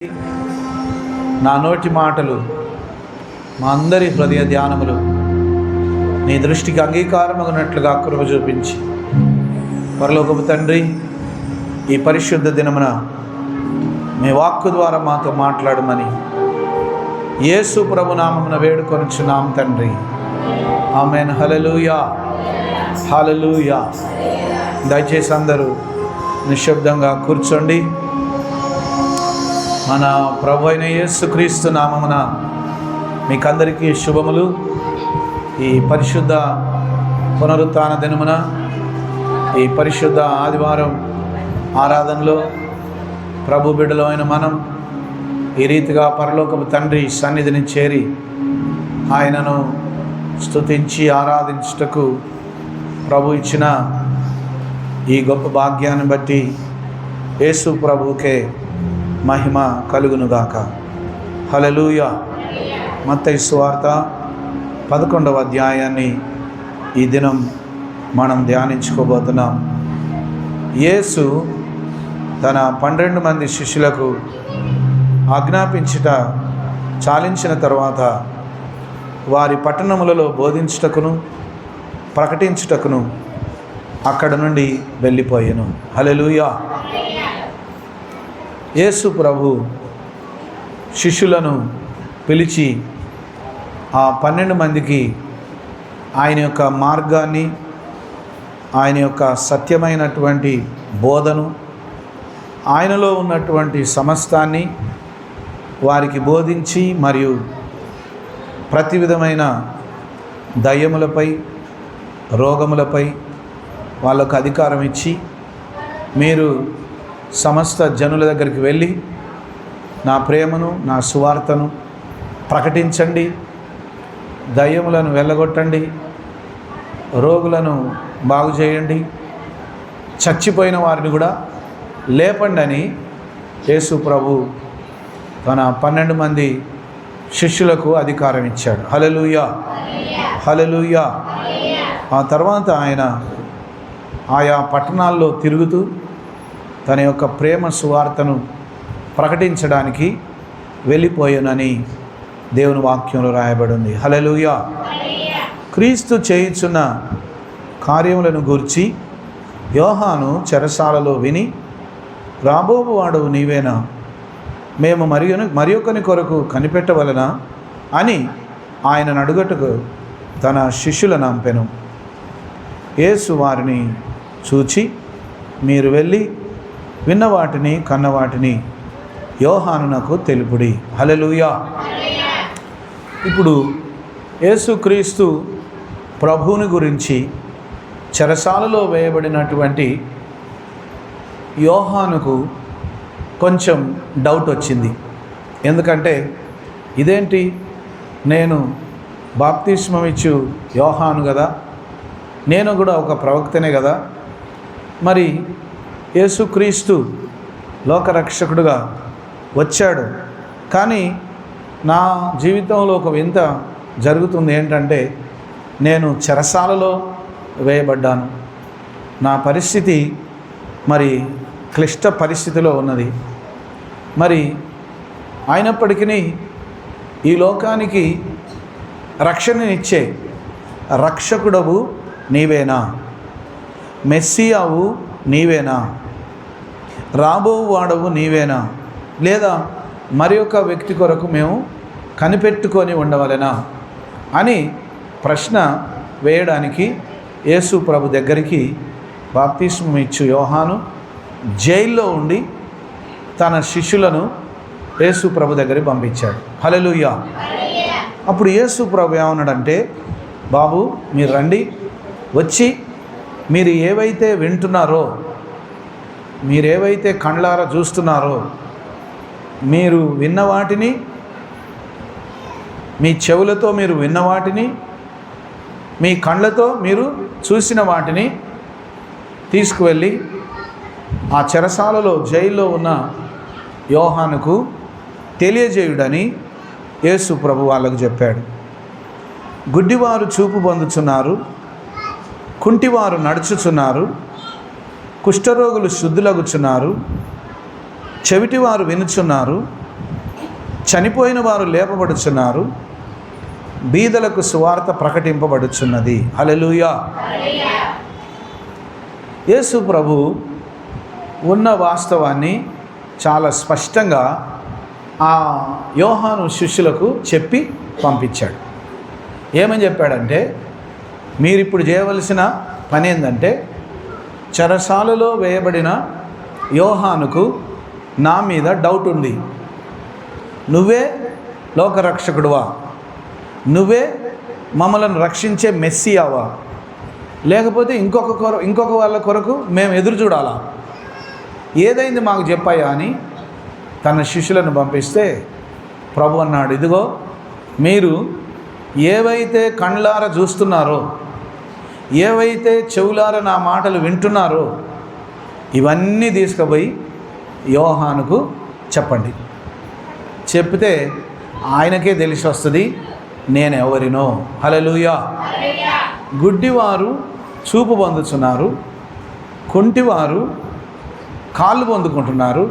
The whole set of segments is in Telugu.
నా నోటి మాటలు మా అందరి హృదయ ధ్యానములు నీ దృష్టికి అంగీకారమగినట్లుగా కృప చూపించి పరలోకపు తండ్రి, ఈ పరిశుద్ధ దినమున మీ వాక్కు ద్వారా మాతో మాట్లాడమని యేసు ప్రభు నామమున వేడుకొనుచున్నాం తండ్రి. ఆమేన్. హల్లెలూయా, హల్లెలూయా. దయచేసి అందరూ నిశ్శబ్దంగా కూర్చోండి. మన ప్రభు అయిన యేసుక్రీస్తు నామమున మీకందరికీ శుభములు. ఈ పరిశుద్ధ పునరుత్థాన దినమున, ఈ పరిశుద్ధ ఆదివారం ఆరాధనలో ప్రభు బిడ్డలో అయిన మనం ఈ రీతిగా పరలోకపు తండ్రి సన్నిధిని చేరి ఆయనను స్తుతించి ఆరాధించుటకు ప్రభు ఇచ్చిన ఈ గొప్ప భాగ్యాన్ని బట్టి యేసు ప్రభువుకే మహిమ కలుగునుగాక. హల్లెలూయా. మత్తయి సువార్త 11వ అధ్యాయాన్ని ఈ దినం మనం ధ్యానించుకోబోతున్నాం. యేసు తన 12 మంది శిష్యులకు ఆజ్ఞాపించుట చాలించిన తర్వాత వారి పట్టణములలో బోధించుటకును ప్రకటించుటకును అక్కడ నుండి వెళ్ళిపోయెను. హల్లెలూయా. యేసు ప్రభు శిష్యులను పిలిచి ఆ 12 మందికి ఆయన యొక్క మార్గాన్ని, ఆయన యొక్క సత్యమైనటువంటి బోధను, ఆయనలో ఉన్నటువంటి సమస్తాన్ని వారికి బోధించి మరియు ప్రతి విధమైన దయ్యములపై, రోగములపై వాళ్ళకు అధికారం ఇచ్చి, మీరు సమస్త జనుల దగ్గరికి వెళ్ళి నా ప్రేమను, నా సువార్తను ప్రకటించండి, దయ్యములను వెళ్ళగొట్టండి, రోగులను బాగు చేయండి, చచ్చిపోయిన వారిని కూడా లేపండి అని యేసు ప్రభు తన 12 మంది శిష్యులకు అధికారం ఇచ్చాడు. హల్లెలూయా, హల్లెలూయా. ఆ తర్వాత ఆయన ఆయా పట్టణాల్లో తిరుగుతూ తన యొక్క ప్రేమ సువార్తను ప్రకటించడానికి వెళ్ళిపోయానని దేవుని వాక్యంలో రాయబడి ఉంది. హల్లెలూయా. క్రీస్తు చేయుచున్న కార్యములను గూర్చి యోహాను చెరసాలలో విని, రాబోవాడవు నీవేనా, మేము మరి ఒకని కొరకు కనిపెట్టవలనా అని ఆయనను అడుగటకు తన శిష్యులను పంపెను. యేసు వారిని చూచి, మీరు వెళ్ళి విన్న వాటిని కన్న వాటిని యోహానునకు తెలుపుడి. హల్లెలూయా. ఇప్పుడు యేసుక్రీస్తు ప్రభువుని గురించి చెరసాలలో వేయబడినటువంటి యోహానుకు కొంచెం డౌట్ వచ్చింది. ఎందుకంటే ఇదేంటి, నేను బాప్తిస్మం ఇచ్చు యోహాను కదా, నేను కూడా ఒక ప్రవక్తనే కదా, మరి యేసుక్రీస్తు లోకరక్షకుడుగా వచ్చాడు, కానీ నా జీవితంలో ఒక వింత జరుగుతుంది. ఏంటంటే నేను చెరసాలలో వేయబడ్డాను, నా పరిస్థితి మరి క్లిష్ట పరిస్థితిలో ఉన్నది. మరి అయినప్పటికీ ఈ లోకానికి రక్షణనిచ్చే రక్షకుడవు నీవేనా, మెస్సియావు నీవేనా, రాబోవాడవు నీవేనా, లేదా మరి ఒక వ్యక్తి కొరకు మేము కనిపెట్టుకొని ఉండవలెనా అని ప్రశ్న వేయడానికి యేసు ప్రభు దగ్గరికి బాప్తిస్మం ఇచ్చు యోహాను జైల్లో ఉండి తన శిష్యులను యేసు ప్రభు దగ్గరికి పంపించాడు. హల్లెలూయా. అప్పుడు యేసు ప్రభు ఏమన్నాడంటే, బాబు మీరు రండి, వచ్చి మీరు ఏవైతే వింటున్నారో, మీరేవైతే కళ్ళారా చూస్తున్నారో, మీరు విన్న వాటిని, మీ చెవులతో మీరు విన్న వాటిని, మీ కళ్ళతో మీరు చూసిన వాటిని తీసుకువెళ్ళి ఆ చెరసాలలో జైల్లో ఉన్న యోహానుకు తెలియజేయుడని యేసు ప్రభు వాళ్ళకు చెప్పాడు. గుడ్డివారు చూపు పొందుచున్నారు, కుంటివారు నడుచుచున్నారు, కుష్ఠరోగులు శుద్ధులగుచున్నారు, చెవిటివారు వినుచున్నారు, చనిపోయిన వారు లేపబడుచున్నారు, బీదలకు సువార్త ప్రకటింపబడుచున్నది. హల్లెలూయా. యేసు ప్రభు ఉన్న వాస్తవాన్ని చాలా స్పష్టంగా ఆ యోహాను శిష్యులకు చెప్పి పంపించాడు. ఏమని చెప్పాడంటే, మీరిప్పుడు చేయవలసిన పని ఏంటంటే, చెరసాలలో వేయబడిన యోహానుకు నా మీద డౌట్ ఉంది. నువ్వే లోకరక్షకుడువా? నువ్వే మమ్మల్ని రక్షించే మెస్సియావా? లేకపోతే ఇంకొక వాళ్ళ కొరకు మేము ఎదురు చూడాలా? ఏదైంది మాకు చెప్పాయా అని తన శిష్యులను పంపిస్తే ప్రభు అన్నాడు, ఇదిగో మీరు ఏవైతే కళ్ళార చూస్తున్నారో, ఏవైతే చెవులార నా మాటలు వింటున్నారో, ఇవన్నీ తీసుకుపోయి యోహానుకు చెప్పండి. చెప్తే ఆయనకే తెలిసి వస్తుంది నేను ఎవరినో. హల్లెలూయా. గుడ్డివారు చూపు పొందుతున్నారు, కుంటివారు కాళ్ళు పొందుకుంటున్నారు,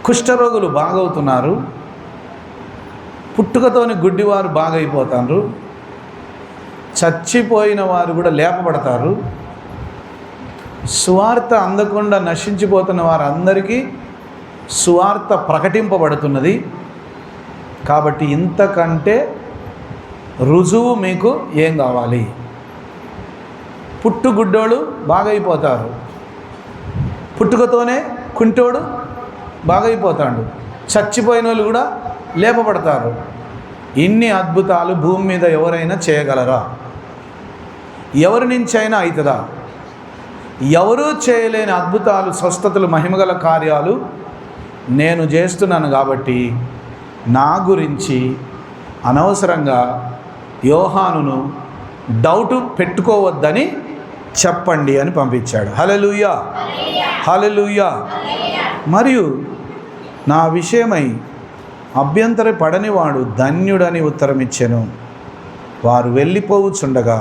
కుష్ఠరోగులు బాగవుతున్నారు, పుట్టుకతోని గుడ్డివారు బాగైపోతారు, చచ్చిపోయిన వారు కూడా లేపబడతారు, సువార్త అందకుండా నశించిపోతున్న వారందరికీ సువార్త ప్రకటింపబడుతున్నది. కాబట్టి ఇంతకంటే రుజువు మీకు ఏం కావాలి? పుట్టుగుడ్డోడు బాగైపోతారు, పుట్టుకతోనే కుంటోడు బాగైపోతాడు, చచ్చిపోయిన వాళ్ళు కూడా లేపబడతారు. ఇన్ని అద్భుతాలు భూమి మీద ఎవరైనా చేయగలరా? ఎవరి నుంచైనా అవుతుందా? ఎవరూ చేయలేని అద్భుతాలు, స్వస్థతలు, మహిమగల కార్యాలు నేను చేస్తున్నాను. కాబట్టి నా గురించి అనవసరంగా యోహానును డౌట్ పెట్టుకోవద్దని చెప్పండి అని పంపించాడు. హల్లెలూయా. హల్లెలూయా. మరియు నా విషయమై అభ్యంతర పడనివాడు ధన్యుడని ఉత్తరం ఇచ్చెను. వారు వెళ్ళిపోవుచుండగా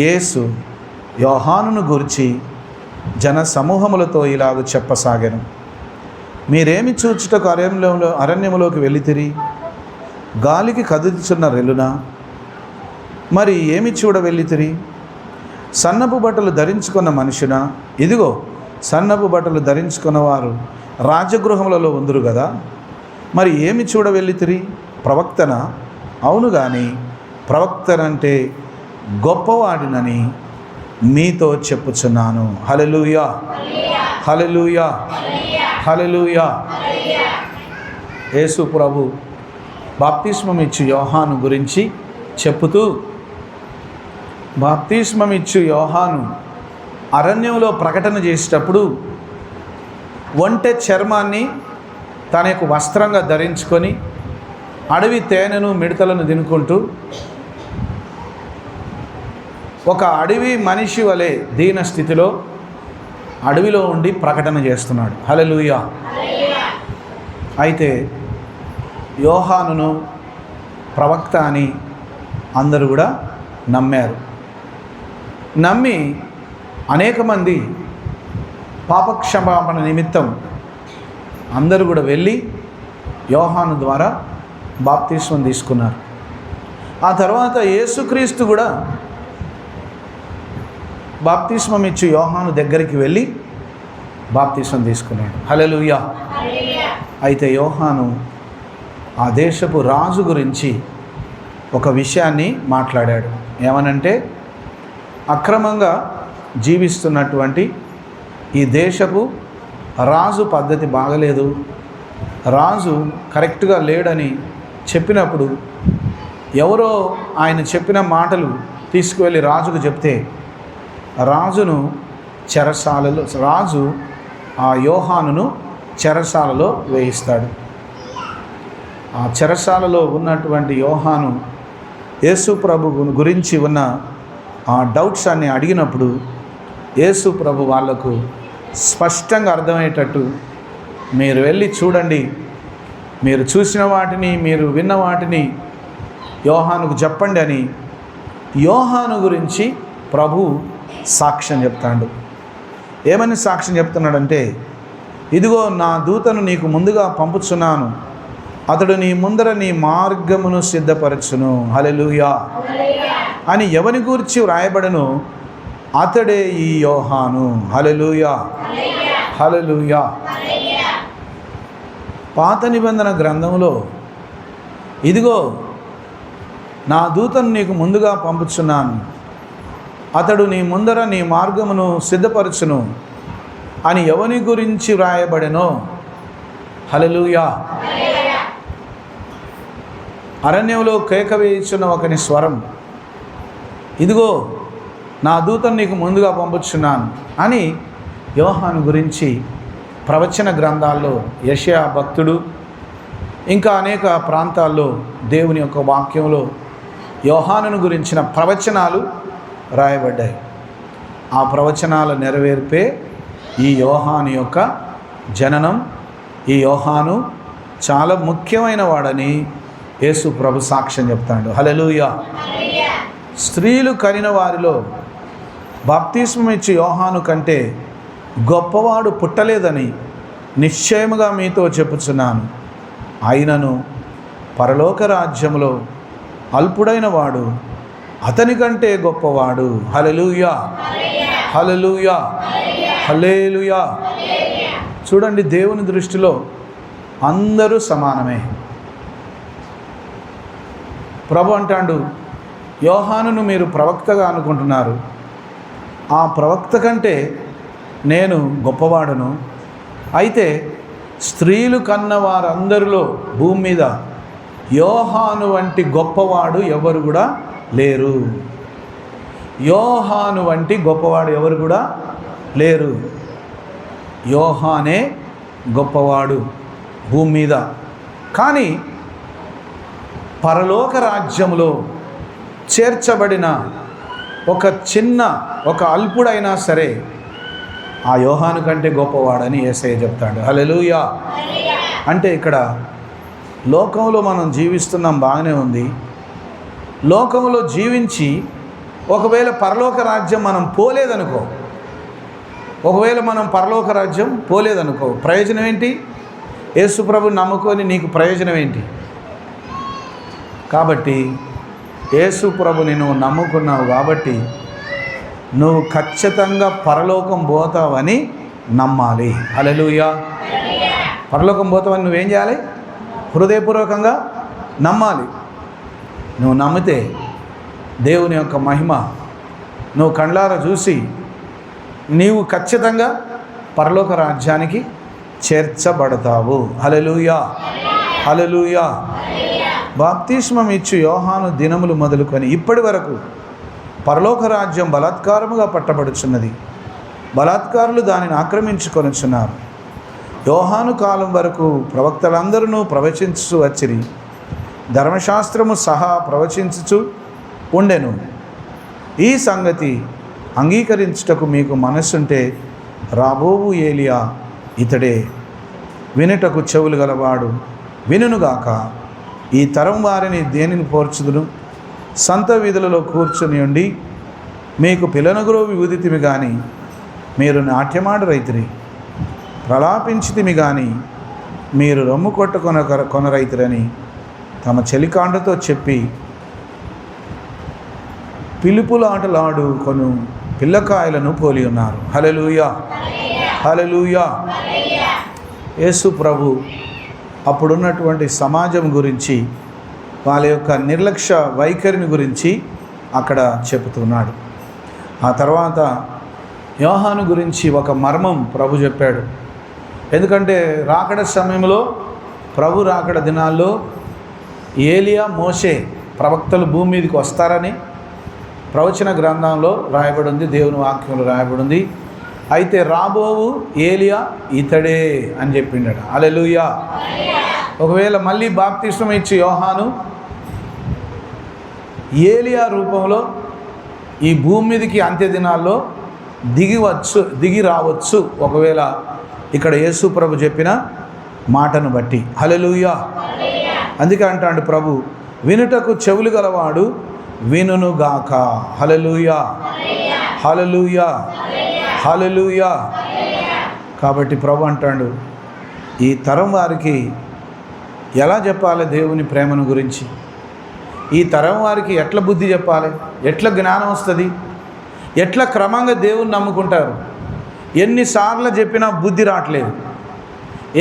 యేసు యోహానును గురించి జన సమూహములతో ఇలాగ చెప్పసాగాను, మీరేమి చూచుటకు అరణ్యములోకి వెళ్ళితిరి? గాలికి కదులుచున్న రెల్లునా? మరి ఏమి చూడ వెళ్ళితిరి? సన్నపు బట్టలు ధరించుకున్న మనుషునా? ఇదిగో సన్నపు బట్టలు ధరించుకున్న వారు రాజగృహములలో ఉందురు కదా. మరి ఏమి చూడ వెళ్ళితిరి? ప్రవక్తన? అవును కానీ ప్రవక్తనంటే గొప్పవాడినని మీతో చెప్పుచున్నాను. హల్లెలూయా. హల్లెలూయా. హల్లెలూయా. యేసు ప్రభు బాప్తిస్మం ఇచ్చు యోహాను గురించి చెప్పుతూ, బాప్తిస్మం ఇచ్చు యోహాను అరణ్యంలో ప్రకటన చేసేటప్పుడు ఒంటె చర్మాన్ని తన యొక్క వస్త్రంగా ధరించుకొని అడవి తేనెను మిడతలను తినుకుంటూ ఒక అడవి మనిషి వలె దీన స్థితిలో అడవిలో ఉండి ప్రకటన చేస్తున్నాడు. హల్లెలూయా. అయితే యోహానును ప్రవక్త అని అందరూ కూడా నమ్మారు. నమ్మి అనేక మంది పాపక్షమాపణ నిమిత్తం అందరూ కూడా వెళ్ళి యోహాను ద్వారా బాప్తిస్మం తీసుకున్నారు. ఆ తర్వాత యేసుక్రీస్తు కూడా బాప్తిస్మం ఇచ్చి యోహాను దగ్గరికి వెళ్ళి బాప్తిస్మం తీసుకున్నాడు. హల్లెలూయా. అయితే యోహాను ఆ దేశపు రాజు గురించి ఒక విషయాన్ని మాట్లాడాడు. ఏమనంటే, అక్రమంగా జీవిస్తున్నటువంటి ఈ దేశపు రాజు పద్ధతి బాగలేదు, రాజు కరెక్ట్గా లేడని చెప్పినప్పుడు ఎవరో ఆయన చెప్పిన మాటలు తీసుకువెళ్ళి రాజుకు చెప్తే రాజు ఆ యోహానును చెరసాలలో వేయిస్తాడు. ఆ చెరసాలలో ఉన్నటువంటి యోహాను యేసు ప్రభు గురించి ఉన్న ఆ డౌట్స్ అన్ని అడిగినప్పుడు యేసు ప్రభు వాళ్లకు స్పష్టంగా అర్థమయ్యేటట్టు, మీరు వెళ్ళి చూడండి, మీరు చూసిన వాటిని, మీరు విన్న వాటిని యోహానుకు చెప్పండి అని యోహాను గురించి ప్రభు సాక్ష్యం చెప్తాడు. ఏమని సాక్ష్యం చెప్తున్నాడంటే, ఇదిగో నా దూతను నీకు ముందుగా పంపుచున్నాను, అతడు నీ ముందర నీ మార్గమును సిద్ధపరచును. హల్లెలూయా అని ఎవని గూర్చి వ్రాయబడను, అతడే ఈ యోహాను. హల్లెలూయా హల్లెలూయా. పాత నిబంధన గ్రంథంలో ఇదిగో నా దూతను నీకు ముందుగా పంపుచున్నాను, అతడు నీ ముందర నీ మార్గమును సిద్ధపరచును అని ఎవని గురించి వ్రాయబడెనో. హల్లెలూయా. అరణ్యంలో కేక వేయుచున్న ఒకని స్వరం, ఇదిగో నా దూతను నీకు ముందుగా పంపుచున్నాను అని యోహాను గురించి ప్రవచన గ్రంథాల్లో యెషయా భక్తుడు ఇంకా అనేక ప్రాంతాల్లో దేవుని యొక్క వాక్యంలో యోహానును గురించిన ప్రవచనాలు రాయబడ్డాయి. ఆ ప్రవచనాల నెరవేర్పే ఈ యోహాను యొక్క జననం. ఈ యోహాను చాలా ముఖ్యమైన వాడని యేసు ప్రభు సాక్ష్యం చెప్తాడు. హల్లెలూయా. స్త్రీలు కనిన వారిలో బాప్తిస్మం ఇచ్చి యోహాను కంటే గొప్పవాడు పుట్టలేదని నిశ్చయముగా మీతో చెప్పుచున్నాను. అయినను పరలోక రాజ్యములో అల్పుడైన వాడు అతని కంటే గొప్పవాడు. హల్లెలూయా హల్లెలూయా హల్లెలూయా. చూడండి, దేవుని దృష్టిలో అందరూ సమానమే. ప్రభు అంటాడు, యోహానును మీరు ప్రవక్తగా అనుకుంటున్నారు, ఆ ప్రవక్త కంటే నేను గొప్పవాడును. అయితే స్త్రీలు కన్న వారందరిలో భూమి మీద యోహాను వంటి గొప్పవాడు ఎవరు కూడా లేరు. యోహాను వంటి గొప్పవాడు ఎవరు కూడా లేరు. యోహానే గొప్పవాడు భూమి మీద. కానీ పరలోక రాజ్యములో చేర్చబడిన ఒక అల్పుడైనా సరే ఆ యోహాను కంటే గొప్పవాడని యేసయ్య చెప్తాడు. హల్లెలూయా. అంటే ఇక్కడ లోకంలో మనం జీవిస్తున్నాం, బాగానే ఉంది. లోకంలో జీవించి ఒకవేళ పరలోక రాజ్యం మనం పోలేదనుకో, ప్రయోజనం ఏంటి? యేసు ప్రభుని నమ్ముకొని నీకు ప్రయోజనం ఏంటి? కాబట్టి యేసు ప్రభుని నువ్వు నమ్ముకున్నావు కాబట్టి నువ్వు ఖచ్చితంగా పరలోకం పోతావని నమ్మాలి. హల్లెలూయా. పరలోకం పోతావని నువ్వేం చేయాలి? హృదయపూర్వకంగా నమ్మాలి. నువ్వు నమ్మితే దేవుని యొక్క మహిమ నువ్వు కండ్లారా చూసి నీవు ఖచ్చితంగా పరలోక రాజ్యానికి చేర్చబడతావు. హల్లెలూయా హల్లెలూయా. బాప్తిస్మం ఇచ్చు యోహాను దినములు మొదలుకొని ఇప్పటి వరకు పరలోక రాజ్యం బలాత్కారముగా పట్టబడుచున్నది, బలాత్కారులు దానిని ఆక్రమించుకొనుచున్నారు. యోహాను కాలం వరకు ప్రవక్తలందరూ ప్రవచించు వచ్చిరి, ధర్మశాస్త్రము సహా ప్రవచించుచు ఉండెను. ఈ సంగతి అంగీకరించుటకు మీకు మనస్సుంటే రాబోవు ఏలియా ఇతడే. వినుటకు చెవులు గలవాడు వినుగాక. ఈ తరం వారిని దేనిని పోర్చుదును? సంత వీధులలో కూర్చుని ఉండి మీకు పిల్లనగురోవి ఊదితిమి గాని మీరు నాట్యమాడ రైతురి, ప్రలాపించితిమి గాని మీరు రొమ్ము కొనరైతురని తమ చెలికాండతో చెప్పి పిలుపులాటలాడు కొను పిల్లకాయలను పోలి ఉన్నారు. హల్లెలూయా హల్లెలూయా. యేసు ప్రభు అప్పుడున్నటువంటి సమాజం గురించి, వాళ్ళ యొక్క నిర్లక్ష్య వైఖరిని గురించి అక్కడ చెబుతున్నాడు. ఆ తర్వాత యోహాను గురించి ఒక మర్మం ప్రభు చెప్పాడు. ఎందుకంటే రాకడ సమయంలో, ప్రభు రాకడ దినాల్లో ఏలియా, మోషే ప్రవక్తలు భూమి మీదకి వస్తారని ప్రవచన గ్రంథంలో రాయబడింది, దేవుని వాక్యంలో రాయబడింది. అయితే రాబోవు ఏలియా ఇతడే అని చెప్పిండట. హల్లెలూయా. ఒకవేళ మళ్ళీ బాప్తిస్మం ఇచ్చి యోహాను ఏలియా రూపంలో ఈ భూమి మీదకి అంత్య దినాల్లో దిగి రావచ్చు, ఒకవేళ ఇక్కడ యేసు ప్రభు చెప్పిన మాటను బట్టి. హల్లెలూయా. అందుకే అంటాడు ప్రభు, వినుటకు చెవులు గలవాడు వినుగాక. హల్లెలూయా హల్లెలూయా హల్లెలూయా. కాబట్టి ప్రభు అంటాడు, ఈ తరం వారికి ఎలా చెప్పాలి దేవుని ప్రేమను గురించి, ఈ తరం వారికి ఎట్లా బుద్ధి చెప్పాలి, ఎట్లా జ్ఞానం వస్తుంది, ఎట్లా క్రమంగా దేవుని నమ్ముకుంటారు. ఎన్నిసార్లు చెప్పినా బుద్ధి రావట్లేదు,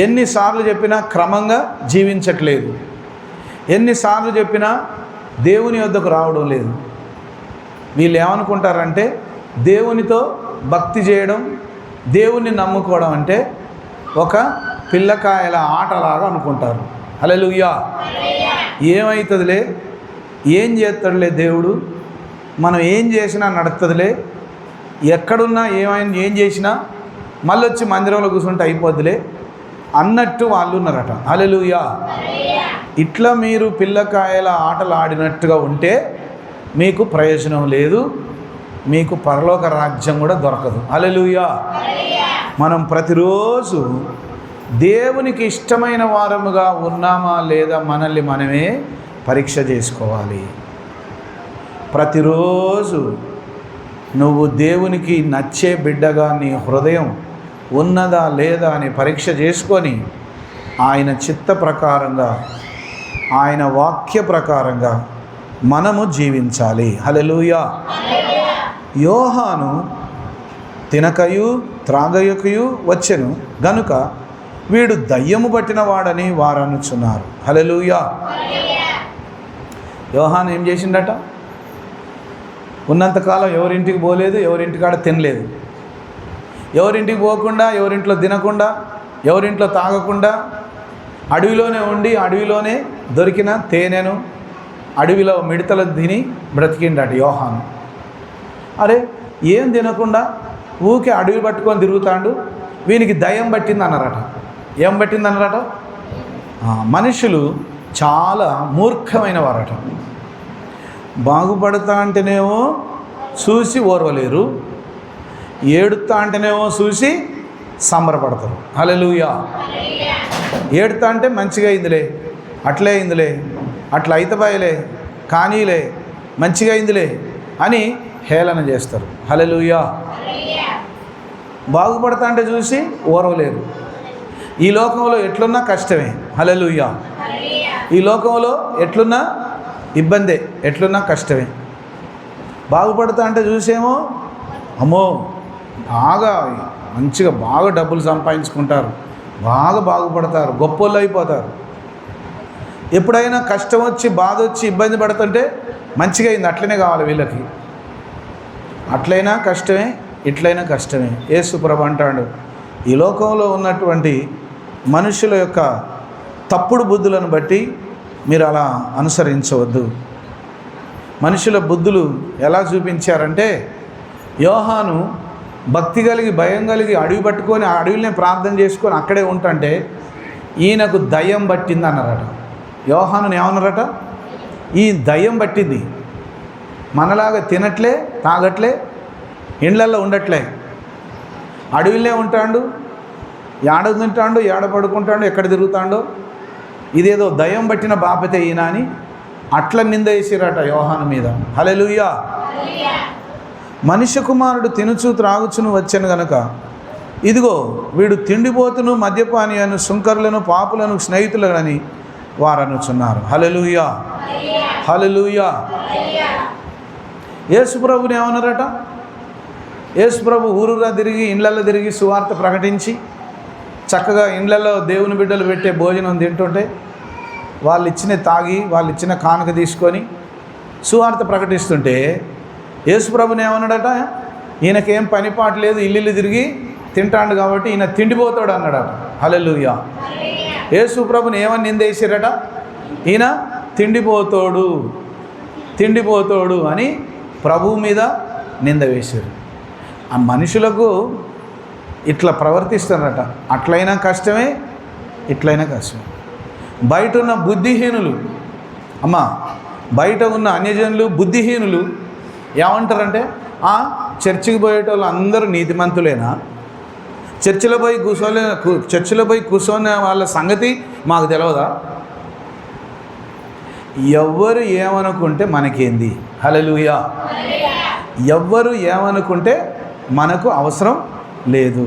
ఎన్నిసార్లు చెప్పినా క్రమంగా జీవించట్లేదు, ఎన్నిసార్లు చెప్పినా దేవుని వద్దకు రావడం లేదు. వీళ్ళు ఏమనుకుంటారంటే దేవునితో భక్తి చేయడం, దేవుణ్ణి నమ్ముకోవడం అంటే ఒక పిల్లకాయల ఆటలాగా అనుకుంటారు. హల్లెలూయా. ఏమవుతుందిలే, ఏం చేస్తాడులే దేవుడు, మనం ఏం చేసినా నడుస్తుందిలే, ఎక్కడున్నా ఏం చేసినా మళ్ళీ వచ్చి మందిరంలో కూర్చుంటే అయిపోద్దిలే అన్నట్టు వాళ్ళు ఉన్నారట. హల్లెలూయా. ఇట్లా మీరు పిల్లకాయల ఆటలు ఆడినట్టుగా ఉంటే మీకు ప్రయోజనం లేదు, మీకు పరలోక రాజ్యం కూడా దొరకదు. హల్లెలూయా. మనం ప్రతిరోజు దేవునికి ఇష్టమైన వారముగా ఉన్నామా లేదా మనల్ని మనమే పరీక్ష చేసుకోవాలి. ప్రతిరోజు నువ్వు దేవునికి నచ్చే బిడ్డగా నీ హృదయం ఉన్నదా లేదా అని పరీక్ష చేసుకొని ఆయన చిత్త ప్రకారంగా, ఆయన వాక్య ప్రకారంగా మనము జీవించాలి. హల్లెలూయా. యోహాను తినకయు త్రాగయకయు వచ్చెను గనుక వీడు దయ్యము పట్టిన వాడని వారు అనుచున్నారు. హల్లెలూయా. యోహాను ఏం చేసిండట? ఉన్నంతకాలం ఎవరింటికి పోలేదు, ఎవరింటికాడ తినలేదు, ఎవరింటికి పోకుండా, ఎవరింట్లో తినకుండా, ఎవరింట్లో తాగకుండా అడవిలోనే ఉండి అడవిలోనే దొరికిన తేనెను, అడవిలో మిడతలు తిని బ్రతికిండట యోహాను. అరే, ఏం తినకుండా ఊకే అడవి పట్టుకొని తిరుగుతాడు, వీనికి దయ్యం పట్టింది అన్నారట. ఏం పట్టింది అన్నారట? మనుషులు చాలా మూర్ఖమైన వారట. బాగుపడతా అంటేనేమో చూసి ఓర్వలేరు, ఏడుతా అంటేనేమో చూసి సంబరపడతారు. హల్లెలూయా. ఏడుతా అంటే మంచిగా అయిందిలే, అట్లే అయిందిలే, అట్లా అయితబాయలే, కానీలే, మంచిగా అయిందిలే అని హేళన చేస్తారు. హల్లెలూయా. బాగుపడతా అంటే చూసి ఓర్వలేరు. ఈ లోకంలో ఎట్లున్నా కష్టమే. హల్లెలూయా. ఈ లోకంలో ఎట్లున్నా ఇబ్బందే, ఎట్లున్నా కష్టమే. బాగుపడతా అంటే చూసేమో అమ్మో బాగా మంచిగా బాగా డబ్బులు సంపాదించుకుంటారు, బాగా బాగుపడతారు, గొప్పోళ్ళు అయిపోతారు. ఎప్పుడైనా కష్టం వచ్చి బాధ వచ్చి ఇబ్బంది పడుతుంటే మంచిగా అయింది అట్లనే కావాలి వీళ్ళకి. అట్లయినా కష్టమే, ఇట్లయినా కష్టమే. యేసు ప్రభు అంటాడు, ఈ లోకంలో ఉన్నటువంటి మనుషుల యొక్క తప్పుడు బుద్ధులను బట్టి మీరు అలా అనుసరించవద్దు. మనుషుల బుద్ధులు ఎలా చూపించారంటే, యోహాను భక్తి కలిగి భయం కలిగి అడవి పట్టుకొని ఆ అడవిలోనే ప్రార్థన చేసుకొని అక్కడే ఉంటుంటే ఈయనకు దయ్యం పట్టింది అన్నారట. యోహానుని ఏమన్నారట? ఈ దయ్యం పట్టింది, మనలాగా తినట్లే, తాగట్లే, ఇండ్లల్లో ఉండట్లే, అడవిలో ఉంటాడు, ఏడ తింటాడు, ఏడ పడుకుంటాడు, ఎక్కడ తిరుగుతాడో, ఇదేదో దయ్యం పట్టిన బాపతే ఈయన అని అట్లా నింద వేసిరట యోహాను మీద. హల్లెలూయా. మనుష్య కుమారుడు తినుచు త్రాగుచును వచ్చాను గనుక ఇదిగో వీడు తిండిపోతును మద్యపాని అను సుంకరులను పాపులను స్నేహితులని వారు అనుచున్నారు. హల్లెలూయా. హల్లెలూయా. యేసు ప్రభుని ఏమన్నారట? యేసు ప్రభు ఊరూరా తిరిగి ఇండ్లలో తిరిగి సువార్త ప్రకటించి చక్కగా ఇండ్లలో దేవుని బిడ్డలు పెట్టే భోజనం తింటుంటే వాళ్ళు ఇచ్చిన తాగి, వాళ్ళు ఇచ్చిన కానుక తీసుకొని సువార్త ప్రకటిస్తుంటే యేసు ప్రభుని ఏమన్నాడట? ఈయనకేం పనిపాటు లేదు, ఇల్లు తిరిగి తింటాడు కాబట్టి ఈయన తిండిపోతాడు అన్నాడట. హల్లెలూయా. యేసు ప్రభుని ఏమని నిందేశారట? ఈయన తిండిపోతాడు, తిండిపోతాడు అని ప్రభువు మీద నింద వేశారు. ఆ మనుషులకు ఇట్లా ప్రవర్తిస్తారట. అట్లయినా కష్టమే, ఇట్లయినా కష్టమే. బయట ఉన్న బుద్ధిహీనులు, బయట ఉన్న అన్యజనులు బుద్ధిహీనులు ఏమంటారంటే, చర్చికి పోయేటోళ్ళు అందరూ నీతిమంతులేనా? చర్చిలో పోయి కూర్చొనే వాళ్ళ సంగతి మాకు తెలియదా? ఎవ్వరు ఏమనుకుంటే మనకేంది? హల్లెలూయా. ఎవ్వరు ఏమనుకుంటే మనకు అవసరం లేదు.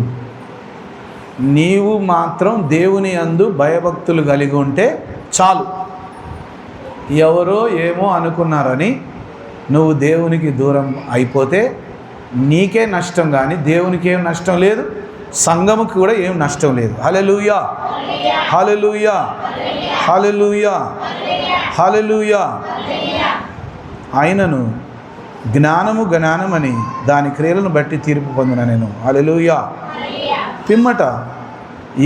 నీవు మాత్రం దేవుని యందు భయభక్తులు కలిగి ఉంటే చాలు. ఎవరో ఏమో అనుకున్నారని నువ్వు దేవునికి దూరం అయిపోతే నీకే నష్టం, కానీ దేవునికి ఏం నష్టం లేదు, సంఘముకి కూడా ఏం నష్టం లేదు. హల్లెలూయా, హల్లెలూయా, హల్లెలూయా, హల్లెలూయా. ఆయనను జ్ఞానమని దాని క్రియలను బట్టి తీర్పు పొందిన నేను. హల్లెలూయా. పిమ్మట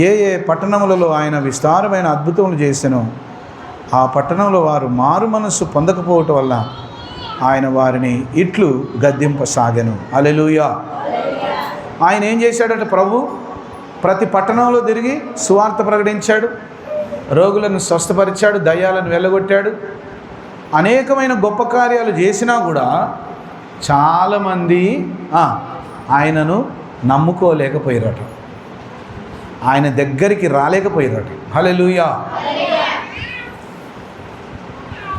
ఏ పట్టణములలో ఆయన విస్తారమైన అద్భుతములు చేసెనో ఆ పట్టణంలో వారు మారు మనస్సు పొందకపోవటం వల్ల ఆయన వారిని ఇట్లు గద్దింపసాగెను. హల్లెలూయా. ఆయన ఏం చేశాడట? ప్రభు ప్రతి పట్టణంలో తిరిగి సువార్త ప్రకటించాడు, రోగులను స్వస్థపరిచాడు, దయ్యాలను వెళ్ళగొట్టాడు, అనేకమైన గొప్ప కార్యాలు చేసినా కూడా చాలామంది ఆయనను నమ్ముకోలేకపోయారట, ఆయన దగ్గరికి రాలేకపోయారట. హల్లెలూయా.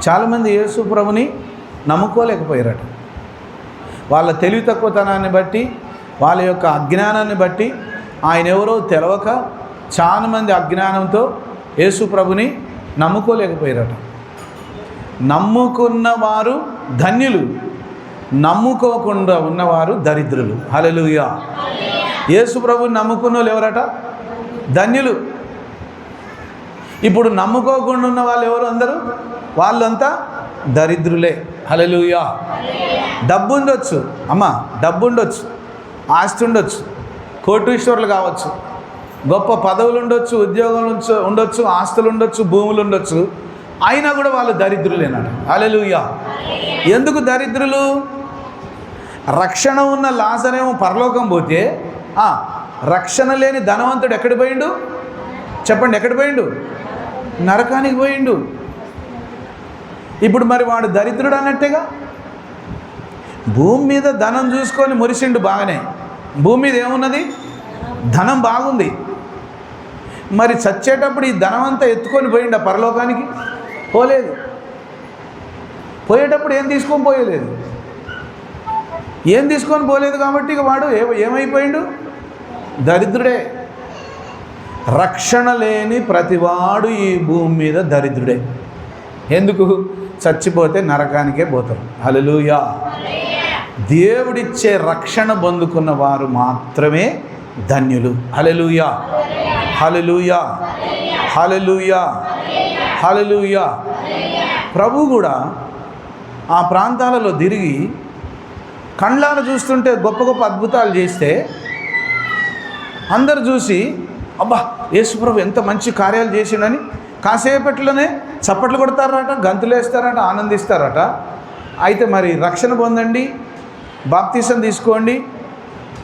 చాలామంది యేసు ప్రభుని నమ్ముకోలేకపోయారట. వాళ్ళ తెలివి తక్కువతనాన్ని బట్టి, వాళ్ళ యొక్క అజ్ఞానాన్ని బట్టి, ఆయన ఎవరో తెలవక చాలామంది అజ్ఞానంతో యేసు ప్రభుని నమ్ముకోలేకపోయారట. నమ్ముకున్నవారు ధన్యులు, నమ్ముకోకుండా ఉన్నవారు దరిద్రులు. హల్లెలూయా. యేసు ప్రభుని నమ్ముకున్న వాళ్ళు ఎవరట? ధన్యులు. ఇప్పుడు నమ్ముకోకుండా ఉన్న వాళ్ళు ఎవరు? అందరూ వాళ్ళంతా దరిద్రులే. హల్లెలూయా. డబ్బు ఉండొచ్చు, డబ్బు ఉండొచ్చు, ఆస్తి ఉండొచ్చు, కోటీశ్వరులు కావచ్చు, గొప్ప పదవులు ఉండొచ్చు, ఉద్యోగం ఉండొచ్చు, ఆస్తులు ఉండొచ్చు, భూములు ఉండొచ్చు, అయినా కూడా వాళ్ళు దరిద్రులేనాడు. హల్లెలూయా. ఎందుకు దరిద్రులు? రక్షణ ఉన్న లాజరేమో పరలోకం పోతే రక్షణ లేని ధనవంతుడు ఎక్కడికి పోయిండు? చెప్పండి, ఎక్కడికి పోయిండు? నరకానికి పోయిండు. ఇప్పుడు మరి వాడు దరిద్రుడు అన్నట్టేగా. భూమి మీద ధనం చూసుకొని మురిసిండు బాగానే, భూమి మీద ఏమున్నది? ధనం బాగుంది. మరి చచ్చేటప్పుడు ఈ ధనం అంతా ఎత్తుకొని పోయిండు ఆ పరలోకానికి? పోలేదు. పోయేటప్పుడు ఏం తీసుకొని పోయలేదు, ఏం తీసుకొని పోలేదు కాబట్టి ఇక వాడు ఏమైపోయిండు? దరిద్రుడే. రక్షణ లేని ప్రతివాడు ఈ భూమి మీద దరిద్రుడే. ఎందుకు? చచ్చిపోతే నరకానికే పోతారు. హల్లెలూయా. దేవుడిచ్చే రక్షణ పొందుకున్న వారు మాత్రమే ధన్యులు. హల్లెలూయా, హల్లెలూయా, హల్లెలూయా, హల్లెలూయా. ప్రభు కూడా ఆ ప్రాంతాలలో తిరిగి కండ్లాను చూస్తుంటే గొప్ప గొప్ప అద్భుతాలు చేస్తే అందరు చూసి అబ్బా యేసు ప్రభు ఎంత మంచి కార్యాలు చేసిండని కాసేపట్లోనే చప్పట్లు కొడతారట, గంతులు వేస్తారట, ఆనందిస్తారట. అయితే మరి రక్షణ పొందండి, బాప్తీసం తీసుకోండి,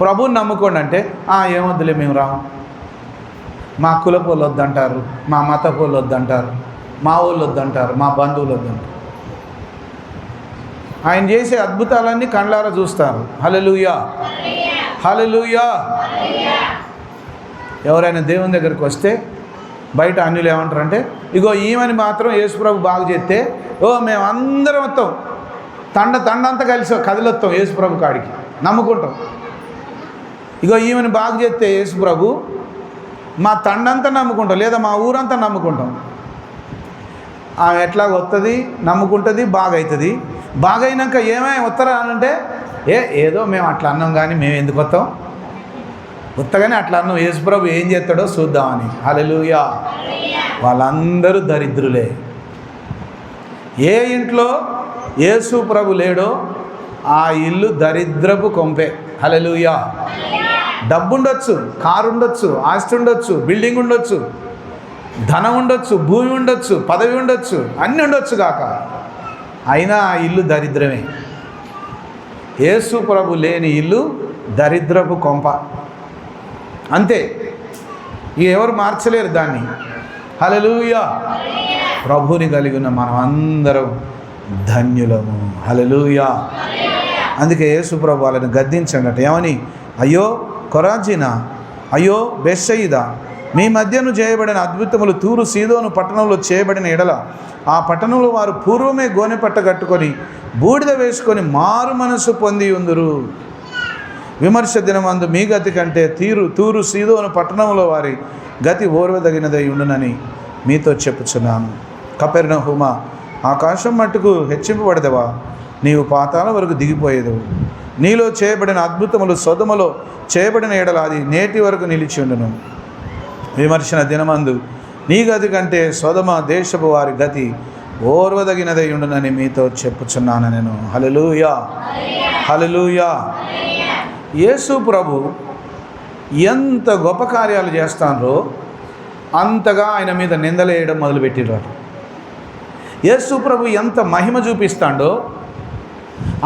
ప్రభువుని నమ్ముకోండి అంటే ఏమొద్దులే మేము రాము, మా కులపోళ్ళు వద్దంటారు, మా మతపోళ్ళు వద్దంటారు, మా వాళ్ళు వద్దంటారు, మా బంధువులు వద్దంటారు. ఆయన చేసే అద్భుతాలన్నీ కండ్లారా చూస్తారు. హల్లెలూయా, హల్లెలూయా. ఎవరైనా దేవుని దగ్గరికి వస్తే బయట అన్యులు ఏమంటారంటే, ఇగో ఈమెని మాత్రం యేసుప్రభు బాగు చేస్తే మేమందరం వస్తాం, తండంతా కలిసి కదిలొస్తాం యేసుప్రభు కాడికి, నమ్ముకుంటాం. ఇగో ఈమెని బాగు చేస్తే యేసుప్రభు మా తండంతా నమ్ముకుంటాం, లేదా మా ఊరంతా నమ్ముకుంటాం. ఆమె ఎట్లా వస్తుంది, నమ్ముకుంటుంది, బాగవుతుంది. బాగైనాక ఏమై వస్తారా అనంటే ఏదో మేము అట్లా అన్నాం, కానీ మేము ఎందుకు వస్తాం, ఉత్తగానే అట్లా అన్నాం, యేసుప్రభు ఏం చేస్తాడో చూద్దామని. హల్లెలూయా. వాళ్ళందరూ దరిద్రులే. ఏ ఇంట్లో యేసు ప్రభు లేడో ఆ ఇల్లు దరిద్రపు కొంపే. హల్లెలూయా. డబ్బు ఉండొచ్చు, కారు ఉండొచ్చు, ఆస్తి ఉండొచ్చు, బిల్డింగ్ ఉండొచ్చు, ధనం ఉండొచ్చు, భూమి ఉండొచ్చు, పదవి ఉండొచ్చు, అన్నీ ఉండొచ్చు కాక, అయినా ఆ ఇల్లు దరిద్రమే. యేసు ప్రభు లేని ఇల్లు దరిద్రపు కొంప, అంతే. ఎవరు మార్చలేరు దాన్ని. హల్లెలూయా. ప్రభుని కలిగిన మనం అందరం ధన్యులము. హల్లెలూయా. అందుకే యేసు ప్రభు వాళ్ళని గద్దించండి ఏమని, అయ్యో కొరాజీనా, అయ్యో బెత్సయిదా, మీ మధ్యను చేయబడిన అద్భుతములు తూరు సీదోను పట్టణంలో చేయబడిన ఎడల ఆ పట్టణంలో వారు పూర్వమే గోనె పట్ట కట్టుకొని బూడిద వేసుకొని మారు మనసు పొంది ఉందురు. విమర్శ దినమందు మీ గతి కంటే తూరు సీదోను పట్టణంలో వారి గతి ఓర్వదగినదై ఉండునని మీతో చెప్పుచున్నాను. కపెర్నహూమ, ఆకాశం మట్టుకు హెచ్చింపబడదవా? నీవు పాతాళం వరకు దిగిపోయేదవు. నీలో చేయబడిన అద్భుతములు సొదొమలో చేయబడిన ఎడల అది నేటి వరకు నిలిచి ఉండును. విమర్శన దినమందు నీ గతి కంటే సొదొమ దేశపు వారి గతి ఓర్వదగినదై ఉండునని మీతో చెప్పుచున్నాను నేను. హల్లెలూయా, హల్లెలూయా. యేసు ప్రభు ఎంత గొప్ప కార్యాలు చేస్తారో అంతగా ఆయన మీద నిందలేయడం మొదలుపెట్టినారు. యేసు ప్రభు ఎంత మహిమ చూపిస్తాడో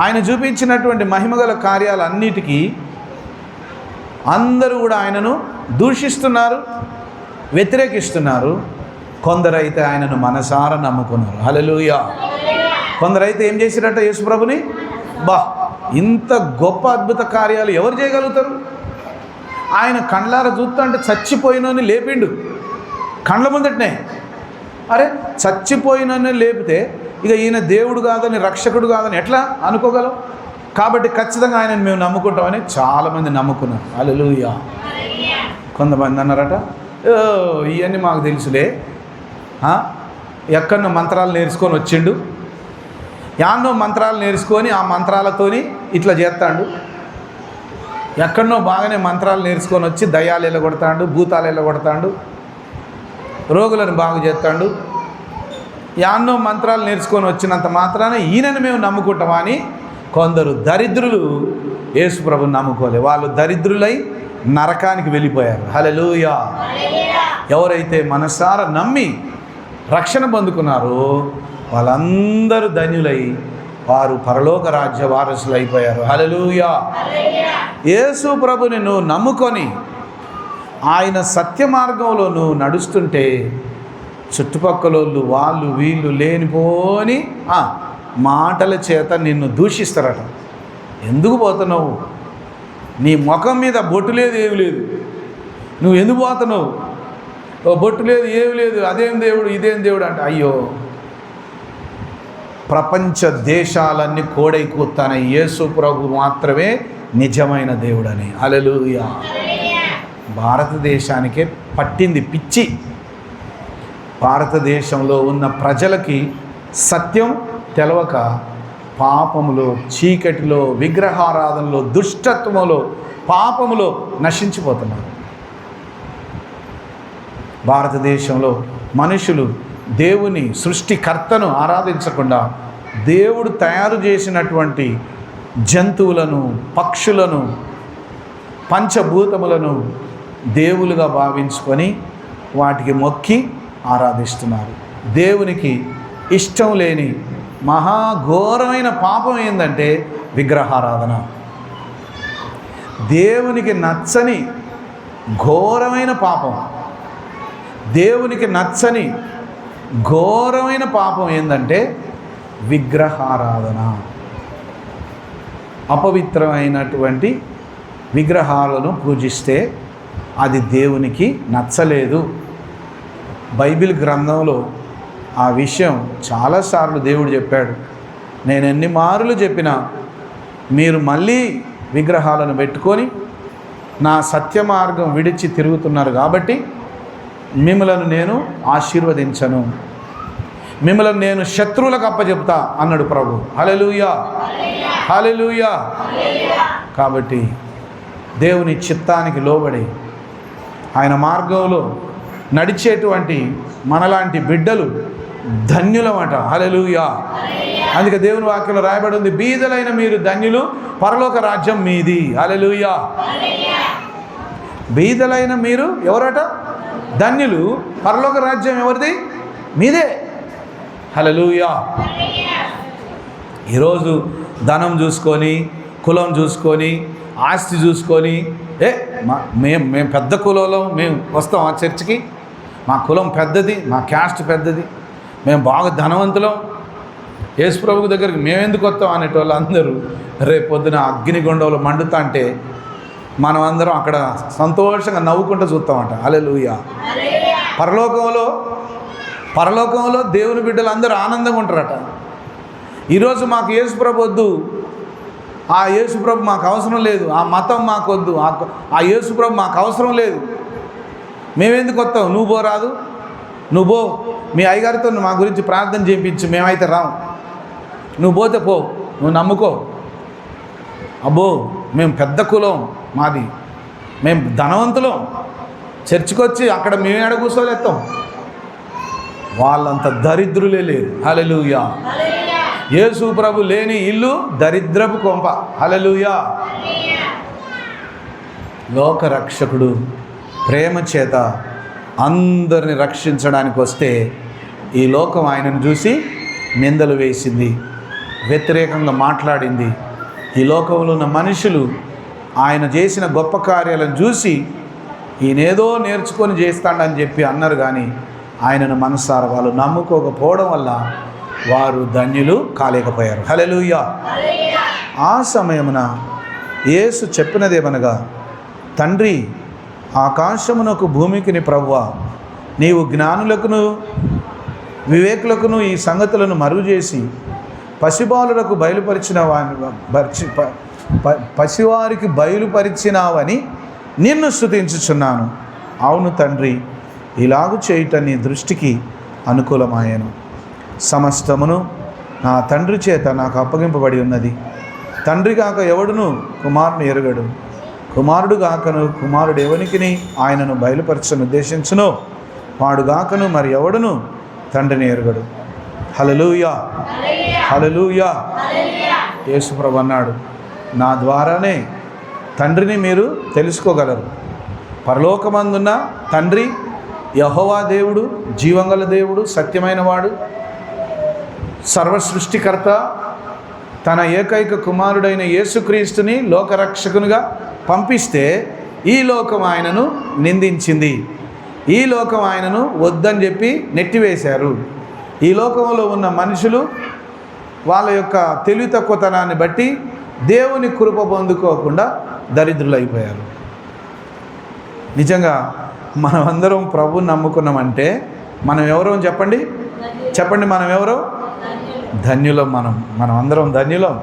ఆయన చూపించినటువంటి మహిమగల కార్యాలన్నిటికీ అందరూ కూడా ఆయనను దూషిస్తున్నారు, వ్యతిరేకిస్తున్నారు. కొందరైతే ఆయనను మనసారా నమ్ముకున్నారు. హల్లెలూయా. కొందరైతే ఏం చేసిరట యేసు ప్రభుని? ఇంత గొప్ప అద్భుత కార్యాలు ఎవరు చేయగలుగుతారు? ఆయన కండ్లార చూస్తుంటే చచ్చిపోయినని లేపిండు కండ్ల ముందటనే. అరే, చచ్చిపోయినని లేపితే ఇక ఈయన దేవుడు కాదని రక్షకుడు కాదని ఎట్లా అనుకోగలం? కాబట్టి ఖచ్చితంగా ఆయనను మేము నమ్ముకుంటామని చాలామంది నమ్ముకున్నారు. హల్లెలూయా. కొంతమంది అన్నారట, ఇవన్నీ మాకు తెలుసులే, ఎక్కడో మంత్రాలు నేర్చుకొని వచ్చిండు, యాన్నో మంత్రాలు నేర్చుకొని ఆ మంత్రాలతోని ఇట్లా చేస్తాడు, ఎక్కడనో బాగానే మంత్రాలు నేర్చుకొని వచ్చి దయ్యాలు ఎల్లగొడతాడు, భూతాలు ఎల్లగొడతాడు, రోగులను బాగు చేస్తాడు. యాన్నో మంత్రాలు నేర్చుకొని వచ్చినంత మాత్రాన ఈయనను మేము నమ్ముకుంటామా అని కొందరు దరిద్రులు యేసు ప్రభుని నమ్ముకోలే. వాళ్ళు దరిద్రులై నరకానికి వెళ్ళిపోయారు. హల్లెలూయా. ఎవరైతే మనసారా నమ్మి రక్షణ పొందుకున్నారో వాళ్ళందరూ ధన్యులై వారు పరలోక రాజ్య వారసులు అయిపోయారు. హల్లెలూయా. యేసు ప్రభుని నువ్వు నమ్ముకొని ఆయన సత్య మార్గంలో నువ్వు నడుస్తుంటే చుట్టుపక్కల వాళ్ళు వీళ్ళు లేనిపోని మాటల చేత నిన్ను దూషిస్తారట. ఎందుకు పోతున్నావు? నీ ముఖం మీద బొట్టు లేదు, ఏమి లేదు, నువ్వు ఎందుకు పోతున్నావు? బొట్టు లేదు, ఏమి లేదు, అదేం దేవుడు ఇదేం దేవుడు అంటే, అయ్యో, ప్రపంచ దేశాలన్నీ కోడై కూతాన యేసు ప్రభు మాత్రమే నిజమైన దేవుడని. హల్లెలూయా. భారతదేశానికే పట్టింది పిచ్చి. భారతదేశంలో ఉన్న ప్రజలకి సత్యం తెలవక పాపములో, చీకటిలో, విగ్రహారాధనలో, దుష్టత్వంలో, పాపములో నశించిపోతున్నారు. భారతదేశంలో మనుషులు దేవుని సృష్టికర్తను ఆరాధించకుండా దేవుడు తయారు చేసినటువంటి జంతువులను, పక్షులను, పంచభూతములను దేవులుగా భావించుకొని వాటికి మొక్కి ఆరాధిస్తున్నారు. దేవునికి ఇష్టం లేని మహాఘోరమైన పాపం ఏంటంటే విగ్రహారాధన. దేవునికి నచ్చని ఘోరమైన పాపం, దేవునికి నచ్చని ఘోరమైన పాపం ఏంటంటే విగ్రహారాధన. అపవిత్రమైనటువంటి విగ్రహాలను పూజిస్తే అది దేవునికి నచ్చలేదు. బైబిల్ గ్రంథంలో ఆ విషయం చాలాసార్లు దేవుడు చెప్పాడు. నేను ఎన్ని మారులు చెప్పినా మీరు మళ్ళీ విగ్రహాలను పెట్టుకొని నా సత్య మార్గం విడిచి తిరుగుతున్నారు కాబట్టి మిమ్మలను నేను ఆశీర్వదించను, మిమ్మల్ని నేను శత్రువులకు అప్పచెప్తా అన్నాడు ప్రభు. హల్లెలూయా, హల్లెలూయా. కాబట్టి దేవుని చిత్తానికి లోబడి ఆయన మార్గంలో నడిచేటువంటి మనలాంటి బిడ్డలు ధన్యులమట. హల్లెలూయా. అందుకే దేవుని వాక్యంలో రాయబడి ఉంది, బీదలైన మీరు ధన్యులు, పరలోక రాజ్యం మీది. హల్లెలూయా. బీదలైన మీరు ఎవరట? ధన్యులు. పరలోక రాజ్యం ఎవరిది? మీదే. హల్లెలూయా. ఈరోజు ధనం చూసుకొని, కులం చూసుకొని, ఆస్తి చూసుకొని, మేము పెద్ద కులంలో మేము వస్తాం ఆ చర్చికి, మా కులం పెద్దది, మా క్యాస్ట్ పెద్దది, మేము బాగా ధనవంతులం, యేసు ప్రభు దగ్గరికి మేము ఎందుకు వస్తాం అనేటోళ్ళు అందరూ రేపొద్దున అగ్నిగుండంలో మండుతా అంటే మనం అందరం అక్కడ సంతోషంగా నవ్వుకుంటూ చూస్తామంట. హల్లెలూయా. పరలోకంలో దేవుని బిడ్డలు అందరూ ఆనందంగా ఉంటారట. ఈరోజు మాకు యేసు ప్రభు వద్దు, ఆ యేసుప్రభు మాకు అవసరం లేదు, ఆ మతం మాకొద్దు, ఆ యేసుప్రభు మాకు అవసరం లేదు, మేమెందుకు వస్తావు, నువ్వు పోరాదు, నువ్వు పో, మీ అయ్యగారితో మా గురించి ప్రార్థన చేయించు, మేమైతే రాము, నువ్వు పోతే పో, నువ్వు నమ్ముకో, అబ్బో మేము పెద్ద కులం మాది, మేము ధనవంతులం, చర్చికి వచ్చి అక్కడ మేమే ఆడ కూర్చోలేస్తాం. వాళ్ళంత దరిద్రులే లేరు. హల్లెలూయా. యేసు ప్రభు లేని ఇల్లు దరిద్రపు కొంప. హల్లెలూయా. లోకరక్షకుడు ప్రేమ చేత అందరిని రక్షించడానికి వస్తే ఈ లోకం ఆయనను చూసి నిందలు వేసింది, వ్యతిరేకంగా మాట్లాడింది. ఈ లోకంలో ఉన్న మనుషులు ఆయన చేసిన గొప్ప కార్యాలను చూసి ఈయనేదో నేర్చుకొని చేస్తాడని చెప్పి అన్నారు, కానీ ఆయనను మనసారా వాళ్ళు నమ్ముకోకపోవడం వల్ల వారు ధన్యులు కాలేకపోయారు. హల్లెలూయా. ఆ సమయమున యేసు చెప్పినదేమనగా, తండ్రి, ఆకాశమునకు భూమికిని ప్రభువా, నీవు జ్ఞానులకును వివేకులకును ఈ సంగతులను మరుగు చేసి పసిబాలులకు పసివారికి బయలుపరిచినావని నిన్ను స్తుతించుచున్నాను. అవును తండ్రి, ఇలాగు చేయుట నీ దృష్టికి అనుకూలమాయను. సమస్తమును నా తండ్రి చేత నాకు అప్పగింపబడి ఉన్నది. తండ్రి కాక ఎవడును కుమారుని ఎరుగడు, కుమారుడు గాకను కుమారుడు ఎవనికిని ఆయనను బయలుపరచను ఉద్దేశించునో వాడు గాకను మరి ఎవడును తండ్రిని ఎరుగడు. హల్లెలూయా. హల్లెలూయా. యేసుప్రభు అన్నాడు, నా ద్వారానే తండ్రిని మీరు తెలుసుకోగలరు. పరలోకమందున్న తండ్రి యెహోవా దేవుడు, జీవంగల దేవుడు, సత్యమైన వాడు, సర్వసృష్టికర్త, తన ఏకైక కుమారుడైన యేసుక్రీస్తుని లోకరక్షకునిగా పంపిస్తే ఈ లోకం ఆయనను నిందించింది, ఈ లోకం ఆయనను వద్దని చెప్పి నెట్టివేశారు. ఈ లోకంలో ఉన్న మనుషులు వాళ్ళ యొక్క తెలివి తక్కువతనాన్ని బట్టి దేవుని కృప పొందుకోకుండా దరిద్రులైపోయారు. నిజంగా మనమందరం ప్రభువుని నమ్ముకున్నామంటే మనం ఎవరో చెప్పండి, చెప్పండి, మనం ఎవరో ధన్యులం. మనం అందరం ధన్యులం.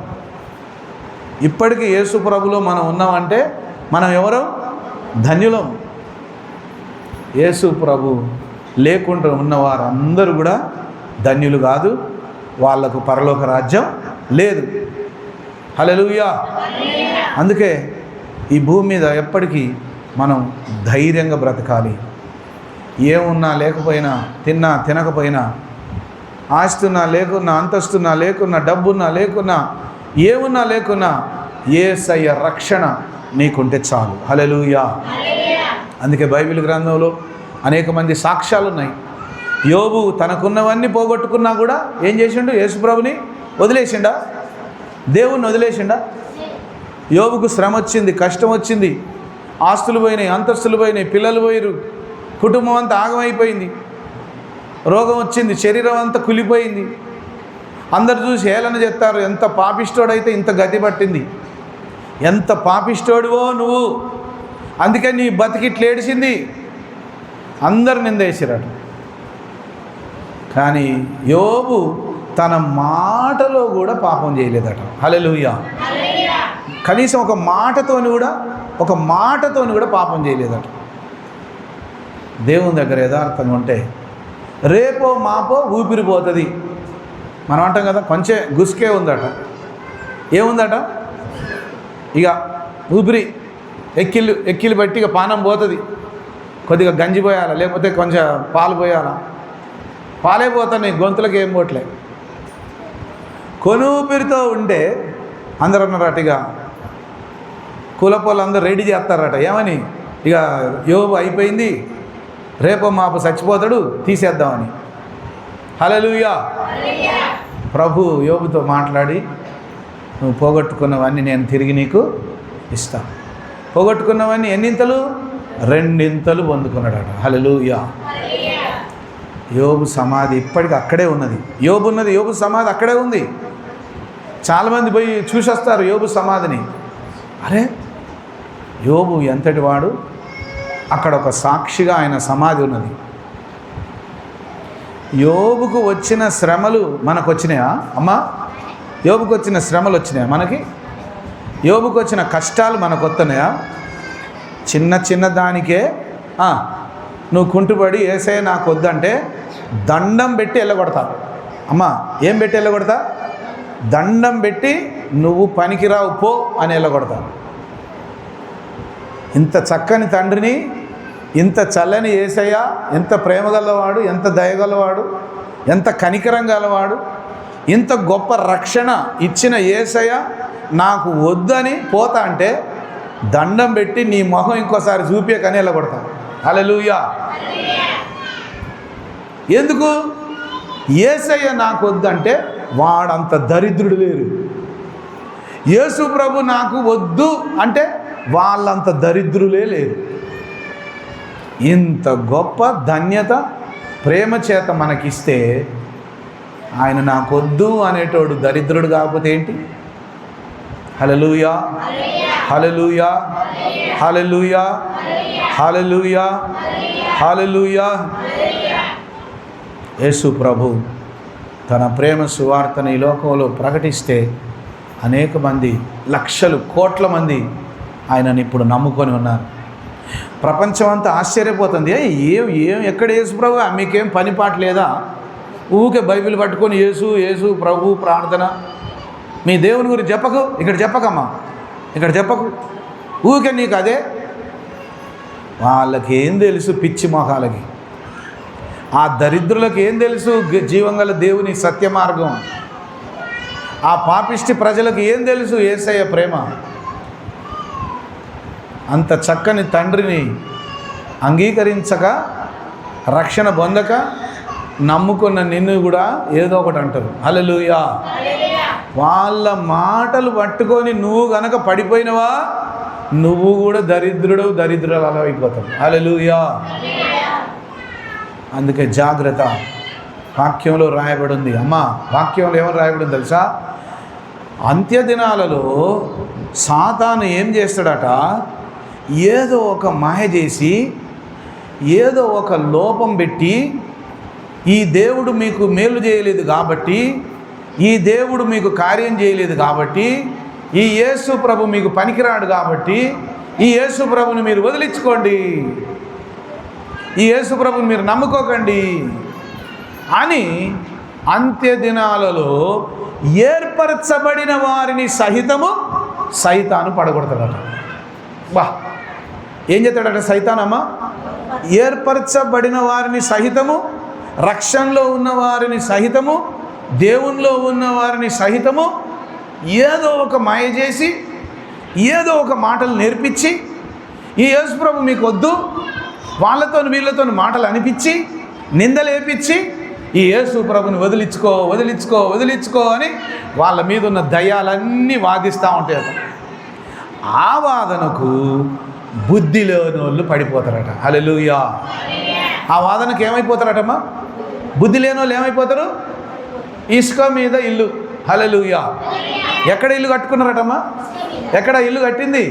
ఇప్పటికీ యేసు ప్రభులో మనం ఉన్నామంటే మనం ఎవరో ధన్యులం. యేసు ప్రభు లేకుండా ఉన్నవారందరూ కూడా ధన్యులు కాదు, వాళ్లకు పరలోక రాజ్యం లేదు. హల్లెలూయా. అందుకే ఈ భూమి మీద ఎప్పటికీ మనం ధైర్యంగా బ్రతకాలి. ఏమున్నా లేకపోయినా, తిన్నా తినకపోయినా, ఆస్తున్నా లేకున్నా, అంతస్తున్నా లేకున్నా, డబ్బున్నా లేకున్నా, ఏమున్నా లేకున్నా యేసయ్య రక్షణ నీకుంటే చాలు. హల్లెలూయా. అందుకే బైబిల్ గ్రంథంలో అనేక మంది సాక్ష్యాలు ఉన్నాయి. యోబు తనకున్నవన్నీ పోగొట్టుకున్నా కూడా ఏం చేసిండు? యేసుప్రభుని వదిలేసిండా? దేవుణ్ణి వదిలేసిండా? యోబుకు శ్రమ వచ్చింది, కష్టం వచ్చింది, ఆస్తులు పోయినాయి, అంతస్తులు పోయినాయి, పిల్లలు పోయిరు, కుటుంబం అంతా ఆగమైపోయింది, రోగం వచ్చింది, శరీరం అంతా కులిపోయింది, అందరు చూసి హేళన చేస్తారు. ఎంత పాపిష్టోడైతే ఇంత గతి పట్టింది, ఎంత పాపిష్టోడివో నువ్వు, అందుకే నీ బతికిట్లు ఏడిసింది, అందరు నిందేసిరట. కానీ యోబు తన మాటలో కూడా పాపం చేయలేదట. హల్లెలూయా. కనీసం ఒక మాటతోని కూడా పాపం చేయలేదట. దేవుని దగ్గర యథార్థంగా ఉంటే రేపో మాపో ఊపిరిపోతుంది. మనం అంటాం కదా, కొంచెం గుసుకే ఉందట. ఏముందట? ఇక ఊపిరి ఎక్కిళ్ళు బట్టి ఇక పానం పోతుంది. కొద్దిగా గంజి పోయాలా, లేకపోతే కొంచెం పాలు పోయాలా, పాలే పోతాయి, గొంతులకు ఏం పోట్లే. కొనూపిరితో ఉంటే అందరూ అన్నారట, ఇక కులపోళ్ళు అందరూ రెడీ చేస్తారట. ఏమని? ఇక యోబు అయిపోయింది, రేపో మాపు చచ్చిపోతాడు, తీసేద్దామని. హల్లెలూయా. ప్రభు యోబుతో మాట్లాడి, నువ్వు పోగొట్టుకున్నవన్నీ నేను తిరిగి నీకు ఇస్తా. పోగొట్టుకున్నవన్నీ ఎన్నింతలు? 2 ఇంతలు పొందుకున్నాడట. హల్లెలూయా. యోబు సమాధి ఇప్పటికి అక్కడే ఉన్నది. యోబు సమాధి అక్కడే ఉంది. చాలామంది పోయి చూసొస్తారు యోబు సమాధిని. అరే, యోబు ఎంతటి వాడు, అక్కడ ఒక సాక్షిగా ఆయన సమాధి ఉన్నది. యోబుకు వచ్చిన శ్రమలు మనకు వచ్చినాయా అమ్మా? యోబుకు వచ్చిన శ్రమలు వచ్చినాయా మనకి? యోబుకు వచ్చిన కష్టాలు మనకు వస్తున్నాయా? చిన్న చిన్న దానికే నువ్వు కుంటుపడి యేసయ్య నాకు వద్దంటే దండం పెట్టి వెళ్ళగొడతా. అమ్మా ఏం పెట్టి వెళ్ళగొడతా? దండం పెట్టి నువ్వు పనికిరావు పో అని వెళ్ళగొడతా. ఇంత చక్కని తండ్రిని, ఇంత చల్లని యేసయ్య, ఎంత ప్రేమ గలవాడు, ఎంత దయగలవాడు, ఎంత కనికరం గలవాడు, ఇంత గొప్ప రక్షణ ఇచ్చిన యేసయ్య నాకు వద్దని పోతా అంటే దండం పెట్టి నీ మొహం ఇంకోసారి చూపించకని వెళ్ళగొడతా. హల్లెలూయా. ఎందుకు? యేసయ్య నాకు వద్దంటే వాడంత దరిద్రుడు లేరు. యేసు ప్రభు నాకు వద్దు అంటే వాళ్ళంత దరిద్రులే లేరు. ఇంత గొప్ప ధన్యత ప్రేమ చేత మనకిస్తే ఆయన నాకు వద్దు అనేటోడు దరిద్రుడు కాకపోతే ఏంటి? హల్లెలూయా, హల్లెలూయా, హల్లెలూయా, హల్లెలూయా, హల్లెలూయా. యేసు ప్రభు తన ప్రేమ సువార్తను ఈ లోకంలో ప్రకటిస్తే అనేక మంది, లక్షలు, కోట్ల మంది ఆయనని ఇప్పుడు నమ్ముకొని ఉన్నారు. ప్రపంచం అంతా ఆశ్చర్యపోతుంది. ఏం ఎక్కడ యేసు ప్రభు, మీకేం పని పాట లేదా? ఊకే బైబిల్ పట్టుకొని యేసు యేసు ప్రభు ప్రార్థన. మీ దేవుని గురించి చెప్పకు, ఇక్కడ చెప్పకమ్మా, ఇక్కడ చెప్పకు, ఊకే నీకు అదే. వాళ్ళకి ఏం తెలుసు? పిచ్చి మొహాలకి, ఆ దరిద్రులకు ఏం తెలుసు జీవంగల దేవుని సత్య మార్గం? ఆ పాపిష్టి ప్రజలకు ఏం తెలుసు యేసయ్య ప్రేమ? అంత చక్కని తండ్రిని అంగీకరించక, రక్షణ పొందక నమ్ముకున్న నిన్ను కూడా ఏదో ఒకటి అంటారు. హల్లెలూయా. వాళ్ళ మాటలు పట్టుకొని నువ్వు గనక పడిపోయినవా, నువ్వు కూడా దరిద్రురాలు అయిపోతావు. హల్లెలూయా. అందుకే జాగ్రత్త. వాక్యంలో రాయబడి ఉంది. అమ్మా, వాక్యంలో ఏమని రాయబడి ఉంది తెలుసా? అంత్య దినాలలో సాతాను ఏం చేస్తాడట? ఏదో ఒక మాయ చేసి, ఏదో ఒక లోపం పెట్టి, ఈ దేవుడు మీకు మేలు చేయలేదు కాబట్టి, ఈ దేవుడు మీకు కార్యం చేయలేదు కాబట్టి, ఈ యేసు ప్రభు మీకు పనికిరాడు కాబట్టి, ఈ యేసు ప్రభుని మీరు వదిలించుకోండి, ఈ యేసు ప్రభుని మీరు నమ్ముకోకండి అని అంత్య దినాలలో ఏర్పరచబడిన వారిని సహితము సైతాను పడగొడతాడట. బా, ఏం చేస్తాడట సైతానమ్మా? ఏర్పరచబడిన వారిని సహితము, రక్షణలో ఉన్న వారిని సహితము, దేవునిలో ఉన్న వారిని సహితము ఏదో ఒక మాయ చేసి, ఏదో ఒక మాటలు నేర్పించి, ఈ యేసు ప్రభు మీకు వద్దు, వాళ్ళతో వీళ్ళతో మాటలు అనిపించి, నిందలేపించి, ఈ యేసు ప్రభుని వదిలించుకో వదిలించుకో వదిలించుకో అని వాళ్ళ మీద ఉన్న దయ్యాలన్నీ వాదిస్తూ ఉంటాయట. ఆ వాదనకు బుద్ధి లేని వాళ్ళు పడిపోతారట. హల్లెలూయా. ఆ వాదనకు ఏమైపోతారటమ్మా? బుద్ధి లేని వాళ్ళు ఏమైపోతారు? ఇసుక మీద ఇల్లు. హల్లెలూయా. ఎక్కడ ఇల్లు కట్టుకున్నారటమ్మా? ఎక్కడ ఇల్లు కట్టింది?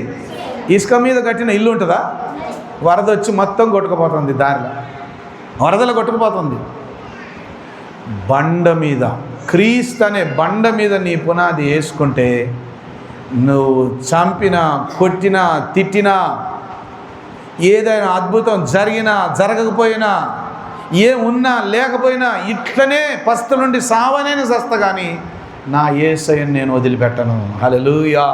ఇసుక మీద కట్టిన ఇల్లు ఉంటుందా? వరద వచ్చి మొత్తం కొట్టుకుపోతుంది, దారిలో వరదలు కొట్టుకుపోతుంది. బండ మీద, క్రీస్తు అనే బండ మీద నీ పునాది వేసుకుంటే నువ్వు చంపినా, కొట్టినా, తిట్టినా, ఏదైనా అద్భుతం జరిగినా జరగకపోయినా, ఉన్నా లేకపోయినా, ఇట్లనే పస్తు నుండి సావనేని సస్త కానీ నా యేసయ్యను నేను వదిలిపెట్టను. హల్లెలూయా.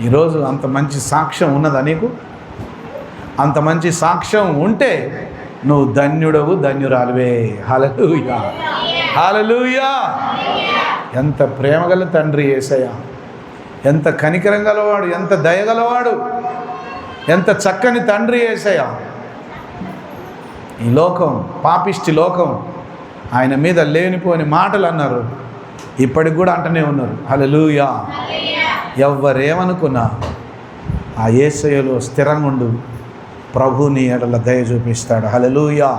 ఈరోజు అంత మంచి సాక్ష్యం ఉన్నదా నీకు? అంత మంచి సాక్ష్యం ఉంటే నువ్వు ధన్యుడవు, ధన్యురాలువే. హల్లెలూయా, హల్లెలూయా. ఎంత ప్రేమగల తండ్రి యేసయ్య, ఎంత కనికరం గలవాడు, ఎంత దయగలవాడు, ఎంత చక్కని తండ్రి యేసయ్య. ఈ లోకం, పాపిష్టి లోకం ఆయన మీద లేనిపోని మాటలు అన్నారు, ఇప్పటికి కూడా అంటనే ఉన్నారు. హల్లెలూయా. ఎవ్వరేమనుకున్నా ఆ యేసయ్యలో స్థిరంగా ఉండు, ప్రభుని ఎడల దయ చూపిస్తాడు. హల్లెలూయా.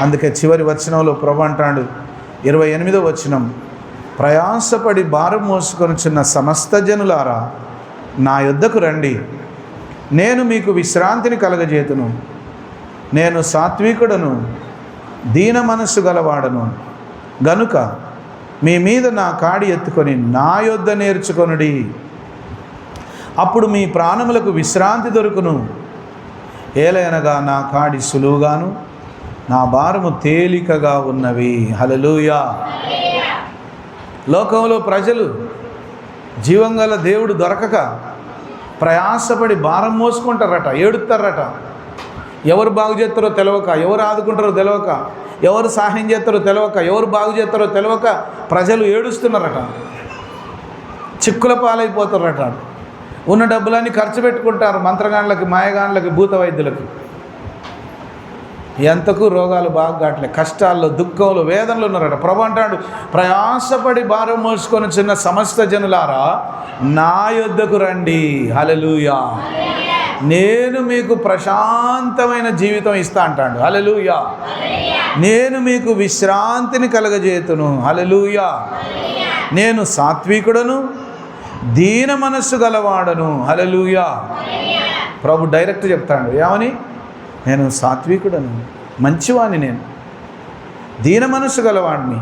అందుకే చివరి వచనంలో ప్రభు అంటాడు, 28వ వచనం, ప్రయాసపడి భారం మోసుకొని చిన్న సమస్త జనులారా నా యొద్దకు రండి, నేను మీకు విశ్రాంతిని కలగజేతును. నేను సాత్వికుడను, దీన మనస్సు గలవాడను గనుక మీ మీద నా కాడి ఎత్తుకొని నా యొద్ద నేర్చుకొనుడి, అప్పుడు మీ ప్రాణములకు విశ్రాంతి దొరుకును. ఏలయనగా నా కాడి సులువుగాను నా భారము తేలికగా ఉన్నవి. హల్లెలూయా. లోకంలో ప్రజలు జీవంగల దేవుడు దొరకక ప్రయాసపడి భారం మోసుకుంటారట, ఏడుస్తారట. ఎవరు బాగు చేస్తారో తెలియక, ఎవరు ఆదుకుంటారో తెలియక, ఎవరు సహాయం చేస్తారో తెలియక, ఎవరు బాగు చేస్తారో తెలియక ప్రజలు ఏడుస్తున్నారట, చిక్కుల పాలైపోతారట. ఉన్న డబ్బులన్నీ ఖర్చు పెట్టుకుంటారు మంత్రగాళ్ళకి, మాయగాళ్ళకి, భూత వైద్యులకి. ఎంతకు రోగాలు బాగా కావట్లే, కష్టాల్లో, దుఃఖంలో, వేదనలు ఉన్నారట. ప్రభు అంటాడు, ప్రయాసపడి భారం మోసుకొని చిన్న సమస్త జనులారా నా యొద్దకు రండి. హల్లెలూయా. నేను మీకు ప్రశాంతమైన జీవితం ఇస్తా అంటాడు. హల్లెలూయా. నేను మీకు విశ్రాంతిని కలగజేతును. హల్లెలూయా. నేను సాత్వికుడను, దీన మనస్సు గలవాడను. హల్లెలూయా. ప్రభు డైరెక్ట్ చెప్తాడు, ఏమని? నేను సాత్వికుడను, మంచివాణ్ణి, నేను దీన మనస్సు గలవాడిని,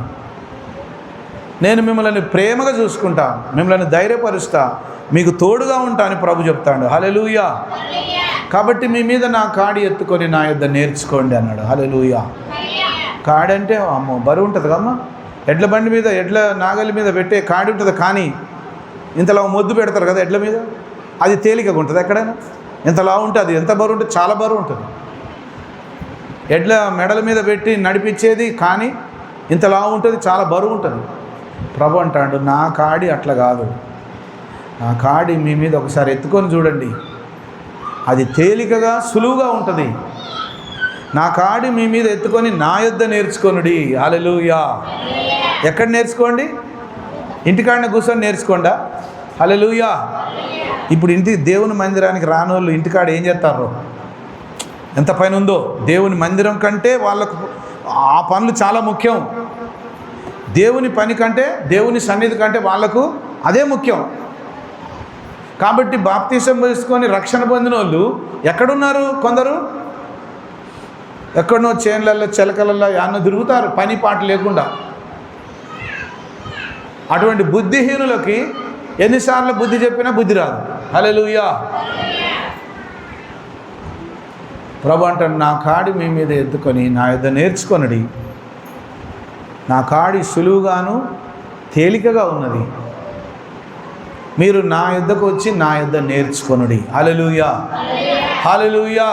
నేను మిమ్మల్ని ప్రేమగా చూసుకుంటా, మిమ్మల్ని ధైర్యపరుస్తా, మీకు తోడుగా ఉంటా అని ప్రభు చెప్తాడు. హల్లెలూయా. కాబట్టి మీ మీద నా కాడి ఎత్తుకొని నా యొద్ద నేర్చుకోండి అన్నాడు. హల్లెలూయా. కాడి అంటే అమ్మో బరువు ఉంటుంది కమ్మా. ఎడ్ల బండి మీద, ఎడ్ల నాగలి మీద పెట్టే కాడి ఉంటుంది, కానీ ఇంతలా మొద్దు పెడతారు కదా ఎడ్ల మీద, అది తేలికగా ఉంటుంది. ఎక్కడైనా ఇంతలా ఉంటుంది, అది ఎంత బరువు ఉంటుంది? చాలా బరువు ఉంటుంది. ఎడ్ల మెడల మీద పెట్టి నడిపించేది, కానీ ఇంతలా ఉంటుంది, చాలా బరువు ఉంటుంది. ప్రభు అంటాడు, నా కాడి అట్లా కాదు, నా కాడి మీ మీద ఒకసారి ఎత్తుకొని చూడండి, అది తేలికగా సులువుగా ఉంటుంది. నా కాడి మీ మీద ఎత్తుకొని నా యొద్ద నేర్చుకొనుడి. హల్లెలూయా. ఎక్కడ నేర్చుకోండి? ఇంటికాడనే కూర్చొని నేర్చుకోండా? హల్లెలూయా. ఇప్పుడు దేవుని మందిరానికి రానోళ్ళు ఇంటికాడ ఏం చేస్తారో ఎంత పైన ఉందో. దేవుని మందిరం కంటే వాళ్ళకు ఆ పనులు చాలా ముఖ్యం. దేవుని పని కంటే, దేవుని సన్నిధి కంటే వాళ్ళకు అదే ముఖ్యం. కాబట్టి బాప్తీసం తీసుకొని రక్షణ పొందిన వాళ్ళు ఎక్కడున్నారు? కొందరు ఎక్కడనో చేన్లల్లో, చిలకలల్లో యాన్నో తిరుగుతారు, పని పాట లేకుండా. అటువంటి బుద్ధిహీనులకి ఎన్నిసార్లు బుద్ధి చెప్పినా బుద్ధి రాదు. హల్లెలూయా. ప్రభు అంటాడు, నా కాడి మీ మీద ఎత్తుకొని నా యొద్ద నేర్చుకొనుడి, నా కాడి సులువుగాను తేలికగా ఉన్నది, మీరు నా యొద్దకు వచ్చి నా యొద్ద నేర్చుకొనుడి. హల్లెలూయా. హల్లెలూయా.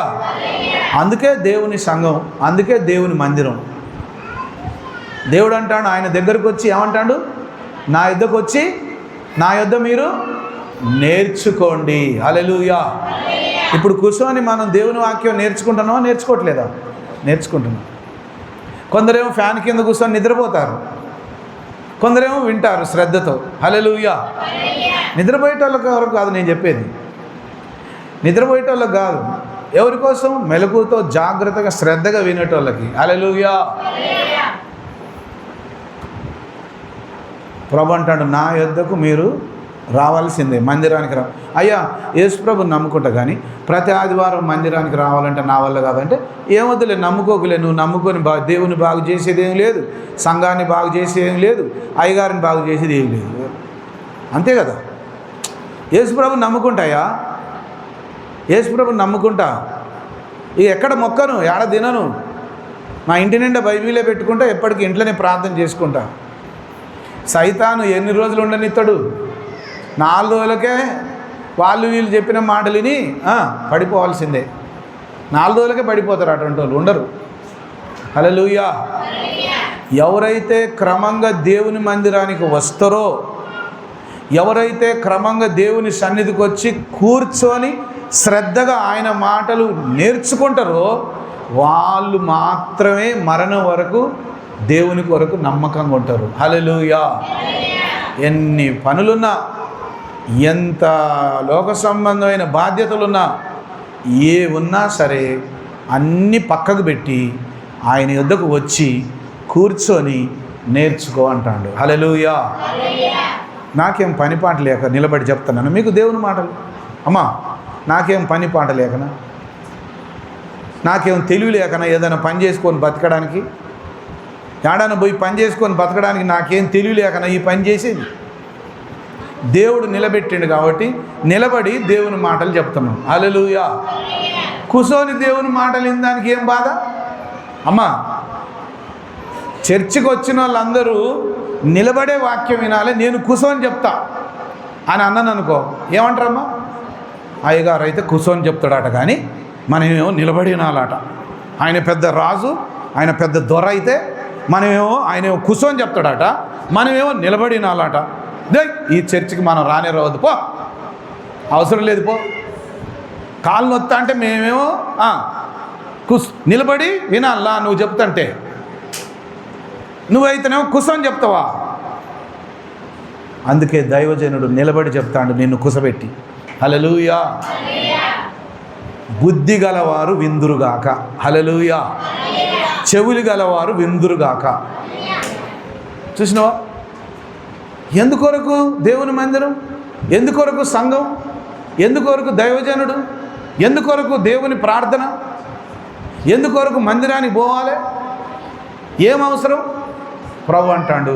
అందుకే దేవుని సంఘం, అందుకే దేవుని మందిరం. దేవుడు అంటాడు, ఆయన దగ్గరకు వచ్చి ఏమంటాడు? నా యొద్దకు వచ్చి నా యొద్ద మీరు నేర్చుకోండి. హల్లెలూయా. ఇప్పుడు కూర్చొని మనం దేవుని వాక్యం నేర్చుకుంటున్నామా? నేర్చుకోవట్లేదా? నేర్చుకుంటున్నాం. కొందరేమో ఫ్యాన్ కింద కూర్చొని నిద్రపోతారు, కొందరేమో వింటారు శ్రద్ధతో. హల్లెలూయా. నిద్రపోయేటోళ్ళకి ఎవరికి కాదు నేను చెప్పేది, నిద్రపోయేటోళ్ళకి కాదు. ఎవరి కోసం? మెలకుతో జాగ్రత్తగా శ్రద్ధగా వినేటోళ్ళకి. హల్లెలూయా. ప్రభు అంటాడు, నా యొద్దకు మీరు రావాల్సిందే, మందిరానికి రా. అయ్యా యేసు ప్రభుని నమ్ముకుంటా, కానీ ప్రతి ఆదివారం మందిరానికి రావాలంటే నా వల్ల కాదంటే ఏమొద్దులే, నమ్ముకోకులే. నువ్వు నమ్ముకొని దేవుని బాగు చేసేది ఏం లేదు, సంఘాన్ని బాగు చేసేది ఏం లేదు, అయ్యగారిని బాగు చేసేది ఏం లేదు. అంతే కదా. యేసు ప్రభుని నమ్ముకుంటాయా? యేసు ప్రభుని నమ్ముకుంటా, ఇక ఎక్కడ మొక్కను, ఏడ తినను, మా ఇంటి నిండా బైబిలే పెట్టుకుంటా, ఎప్పటికీ ఇంట్లోనే ప్రార్థన చేసుకుంటా. సైతాను ఎన్ని రోజులు ఉండనిస్తాడు? 4 రోజులకే వాళ్ళు వీళ్ళు చెప్పిన మాటలు విని పడిపోవాల్సిందే. 4 రోజులకే పడిపోతారు, అటువంటి వాళ్ళు ఉండరు. హల్లెలూయా. ఎవరైతే క్రమంగా దేవుని మందిరానికి వస్తారో, ఎవరైతే క్రమంగా దేవుని సన్నిధికి వచ్చి కూర్చొని శ్రద్ధగా ఆయన మాటలు నేర్చుకుంటారో వాళ్ళు మాత్రమే మరణం వరకు దేవుని కొరకు నమ్మకంగా ఉంటారు. హల్లెలూయా. ఎన్ని పనులున్నా, ఎంత లోక సంబంధమైన బాధ్యతలున్నా, ఏ ఉన్నా సరే అన్నీ పక్కకు పెట్టి ఆయన యొద్దకు వచ్చి కూర్చొని నేర్చుకో అంటాడు. హల్లెలూయా. నాకేం పని పాట లేక నిలబడి చెప్తున్నాను మీకు దేవుని మాటలు. అమ్మా, నాకేం పని పాట లేకనా, నాకేం తెలివి లేకనా ఏదైనా పని చేసుకొని బతకడానికి? ఏడాన పోయి పని చేసుకొని బతకడానికి నాకేం తెలియలేక ఈ పని చేసేది. దేవుడు నిలబెట్టిండు కాబట్టి నిలబడి దేవుని మాటలు చెప్తున్నాం. హల్లెలూయా. కూసోని దేవుని మాటలు వినడానికి ఏం బాధ అమ్మా? చర్చికి వచ్చిన వాళ్ళందరూ నిలబడే వాక్యం వినాలి, నేను కూసోని చెప్తా అని అన్నాను అనుకో, ఏమంటారమ్మా? అయ్యగారు అయితే కూసోని చెప్తాడట, కానీ మనమేమో నిలబడి వినాలట. ఆయన పెద్ద రాజు, ఆయన పెద్ద దొర అయితే మనమేమో ఆయనేమో కూసోని చెప్తాడట, మనమేమో నిలబడి వినాలట. ఈ చర్చికి మనం రానే రావద్దు, పో, అవసరం లేదు, పో. కాళ్ళు నొత్తా అంటే మేమేమో నిలబడి వినాలా నువ్వు చెప్తుంటే, నువ్వైతేనేమో కూసోని చెప్తావా? అందుకే దైవజనుడు నిలబడి చెప్తాడు నిన్ను కుసబెట్టి. హల్లెలూయా. బుద్ధి గలవారు విందురుగాక. హల్లెలూయా. చెవులు గలవారు విందురుగాక. చూసినావా? ఎందుకొరకు దేవుని మందిరం, ఎందుకొరకు సంఘం, ఎందుకొరకు దైవజనుడు, ఎందుకొరకు దేవుని ప్రార్థన, ఎందుకొరకు మందిరానికి పోవాలి? ఏం అవసరం? ప్రభు అంటాడు,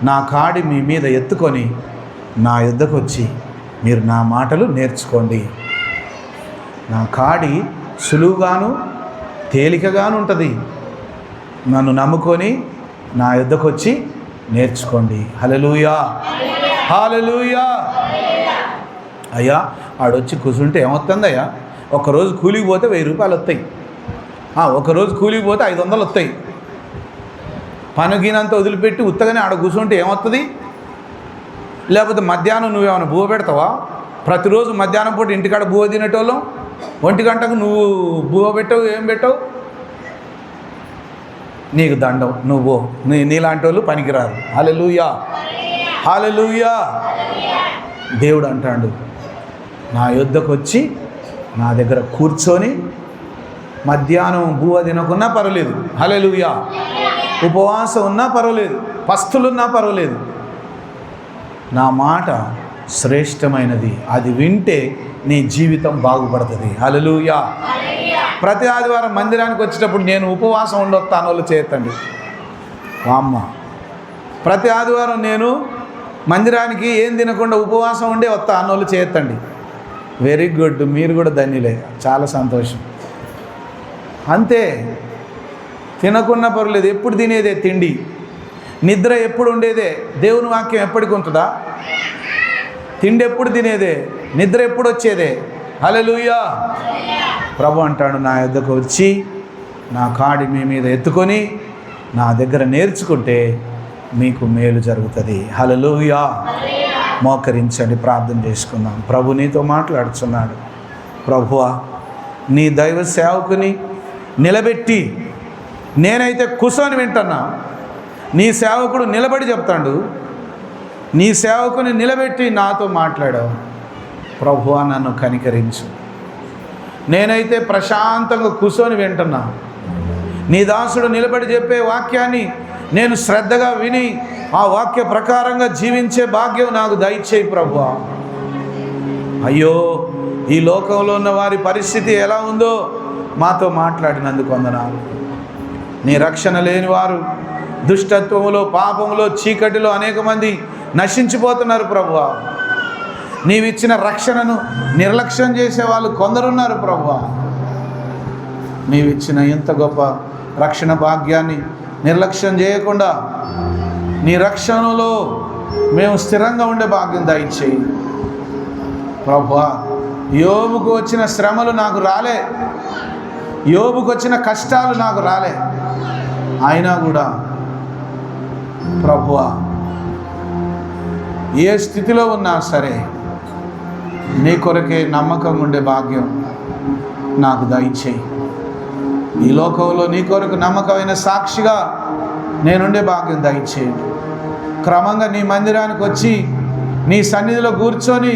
నా కాడి మీ మీద ఎత్తుకొని నా యుద్ధకు వచ్చి మీరు నా మాటలు నేర్చుకోండి. నా కాడి సులువుగాను తేలికగాను ఉంటుంది, నన్ను నమ్ముకొని నా యుద్ధకు వచ్చి నేర్చుకోండి. హల్లెలూయా. హల్లెలూయా. అయ్యా ఆడొచ్చి కూర్చుంటే ఏమవుతుందయ్యా? ఒకరోజు కూలికి పోతే 1000 రూపాయలు వస్తాయి, ఒకరోజు కూలికి పోతే 500 వస్తాయి. పనుగినంత వదిలిపెట్టి ఉత్తగానే ఆడ కూర్చుంటే ఏమవుతుంది? లేకపోతే మధ్యాహ్నం నువ్వేమైనా బువ్వ పెడతావా? ప్రతిరోజు మధ్యాహ్నం పూట ఇంటికాడ బువ్వ తినేటోళ్ళం, 1 గంటకు నువ్వు బువ్వ పెట్టవు, ఏం పెట్టవు? నీకు దండం, నువ్వు నీలాంటి వాళ్ళు పనికిరారు. హల్లెలూయా. హల్లెలూయా. దేవుడు అంటాడు, నా యుద్ధకు వచ్చి నా దగ్గర కూర్చొని మధ్యాహ్నం బువ్వ తినకున్నా పర్వాలేదు, హల్లెలూయా, ఉపవాసం ఉన్నా పర్వాలేదు, పస్తులున్నా పర్వాలేదు, నా మాట శ్రేష్టమైనది, అది వింటే నీ జీవితం బాగుపడుతుంది. హల్లెలూయా. ప్రతి ఆదివారం మందిరానికి వచ్చేటప్పుడు నేను ఉపవాసం ఉండొస్తాను వాళ్ళు చేయొద్దండి. అమ్మ, ప్రతి ఆదివారం నేను మందిరానికి ఏం తినకుండా ఉపవాసం ఉండే వస్తా అన్నోళ్ళు చేయొద్దండి. వెరీ గుడ్, మీరు కూడా ధన్యులే, చాలా సంతోషం. అంతే, తినకున్న పర్లేదు, ఎప్పుడు తినేదే తిండి, నిద్ర ఎప్పుడు ఉండేదే, దేవుని వాక్యం ఎప్పటికి ఉంటుందా? తిండి ఎప్పుడు తినేదే, నిద్ర ఎప్పుడు వచ్చేదే. హల్లెలూయా. ప్రభు అంటాడు, నా యొద్దకు వచ్చి నా కాడి మీ మీద ఎత్తుకొని నా దగ్గర నేర్చుకుంటే మీకు మేలు జరుగుతుంది. హల్లెలూయా. మోకరించండి, ప్రార్థన చేసుకుందాం. ప్రభు నీతో మాట్లాడుతున్నాడు. ప్రభువా, నీ దైవ సేవకుని నిలబెట్టి, నేనైతే కూర్చొని వింటున్నా, నీ సేవకుడు నిలబడి చెప్తాడు, నీ సేవకుని నిలబెట్టి నాతో మాట్లాడావు. ప్రభువా, నన్ను కనికరించు. నేనైతే ప్రశాంతంగా కూర్చొని వింటున్నా, నీ దాసుడు నిలబడి చెప్పే వాక్యాన్ని నేను శ్రద్ధగా విని ఆ వాక్య ప్రకారంగా జీవించే భాగ్యం నాకు దయచేయి ప్రభువా. అయ్యో, ఈ లోకంలో ఉన్న వారి పరిస్థితి ఎలా ఉందో మాతో మాట్లాడినందుకు వందనాలు. నీ రక్షణ లేని వారు దుష్టత్వములో, పాపములో, చీకటిలో అనేక మంది నశించిపోతున్నారు ప్రభువా. నీవిచ్చిన రక్షణను నిర్లక్ష్యం చేసే వాళ్ళు కొందరున్నారు ప్రభువా. నీవిచ్చిన ఇంత గొప్ప రక్షణ భాగ్యాన్ని నిర్లక్ష్యం చేయకుండా నీ రక్షణలో మేము స్థిరంగా ఉండే భాగ్యం దయచేయి ప్రభువా. యోబుకు వచ్చిన శ్రమలు నాకు రాలే, యోబుకు వచ్చిన కష్టాలు నాకు రాలే, అయినా కూడా ప్రభువా, ఏ స్థితిలో ఉన్నా సరే నీ కొరకే నమ్మకం ఉండే భాగ్యం నాకు దయచేయి. ఈ లోకంలో నీ కొరకు నమ్మకమైన సాక్షిగా నేనుండే భాగ్యం దయచేయండి. క్రమంగా నీ మందిరానికి వచ్చి నీ సన్నిధిలో కూర్చొని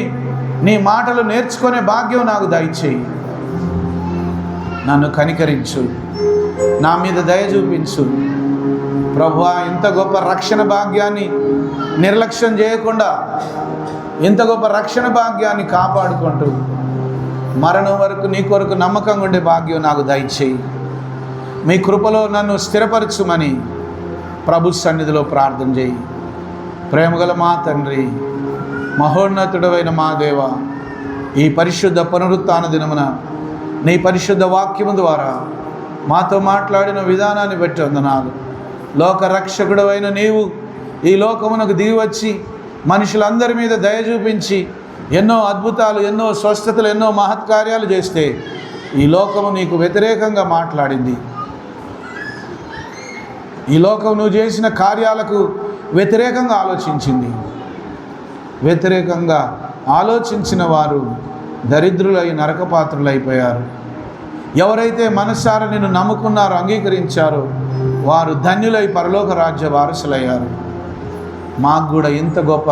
నీ మాటలు నేర్చుకునే భాగ్యం నాకు దయచేయి. నన్ను కనికరించు, నా మీద దయ చూపించు ప్రభువా. ఇంత గొప్ప రక్షణ భాగ్యాన్ని నిర్లక్ష్యం చేయకుండా, ఇంత గొప్ప రక్షణ భాగ్యాన్ని కాపాడుకుంటూ మరణం వరకు నీ కొరకు నమ్మకంగా ఉండే భాగ్యం నాకు దయచేయి. మీ కృపలో నన్ను స్థిరపరచుమని ప్రభు సన్నిధిలో ప్రార్థన చేయి. ప్రేమగల మా తండ్రి, మహోన్నతుడైన మా దేవ, ఈ పరిశుద్ధ పునరుత్థాన దినమున నీ పరిశుద్ధ వాక్యము ద్వారా మాతో మాట్లాడిన విధానాన్ని బట్టి వందనాలు. లోక రక్షకుడవైన నీవు ఈ లోకమునకు దిగి వచ్చి మనుషులందరి మీద దయ చూపించి ఎన్నో అద్భుతాలు, ఎన్నో స్వస్థతలు, ఎన్నో మహత్కార్యాలు చేస్తే ఈ లోకము నీకు వ్యతిరేకంగా మాట్లాడింది. ఈ లోకం నువ్వు చేసిన కార్యాలకు వ్యతిరేకంగా ఆలోచించింది. వ్యతిరేకంగా ఆలోచించిన వారు దరిద్రులై నరకపాత్రులైపోయారు. ఎవరైతే మనసారా నిన్ను నమ్ముకున్నారో, అంగీకరించారో వారు ధన్యులై పరలోక రాజ్య వారసులయ్యారు. మాకు కూడా ఇంత గొప్ప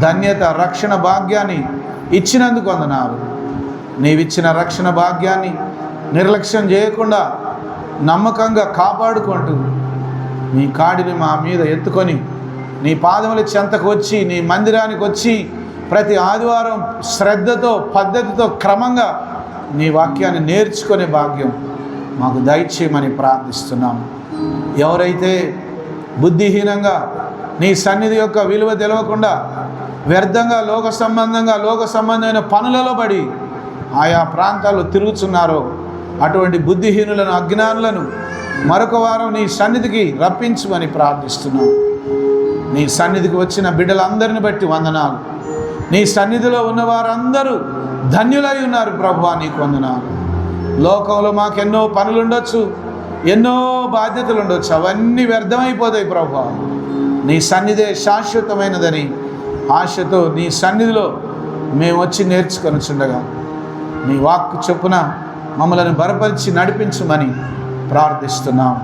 ధన్యత, రక్షణ భాగ్యాన్ని ఇచ్చినందుకు వందనాలు. నీవిచ్చిన రక్షణ భాగ్యాన్ని నిర్లక్ష్యం చేయకుండా నమ్మకంగా కాపాడుకుంటూ నీ కాడిని మా మీద ఎత్తుకొని నీ పాదముల చెంతకు వచ్చి నీ మందిరానికి వచ్చి ప్రతి ఆదివారం శ్రద్ధతో, పద్ధతితో, క్రమంగా నీ వాక్యాన్ని నేర్చుకునే భాగ్యం మాకు దయచేయమని ప్రార్థిస్తున్నాం. ఎవరైతే బుద్ధిహీనంగా నీ సన్నిధి యొక్క విలువ తెలవకుండా వ్యర్థంగా లోక సంబంధమైన పనులలో పడి ఆయా ప్రాంతాల్లో తిరుగుతున్నారో అటువంటి బుద్ధిహీనులను, అజ్ఞానులను మరొక వారం నీ సన్నిధికి రప్పించమని ప్రార్థిస్తున్నాం. నీ సన్నిధికి వచ్చిన బిడ్డలందరిని బట్టి వందనాలు. నీ సన్నిధిలో ఉన్న వారందరూ ధన్యులై ఉన్నారు ప్రభువా, నీకు వందనాలు. లోకంలో మాకెన్నో పనులు ఉండొచ్చు, ఎన్నో బాధ్యతలు ఉండొచ్చు, అవన్నీ వ్యర్థమైపోతాయి ప్రభువా. నీ సన్నిధే శాశ్వతమైనదని ఆశతో నీ సన్నిధిలో మేము వచ్చి నేర్చుకొనిచుండగా నీ వాక్కు చొప్పున మమ్మల్ని బలపరిచి నడిపించమని ప్రార్థిస్తున్నాం.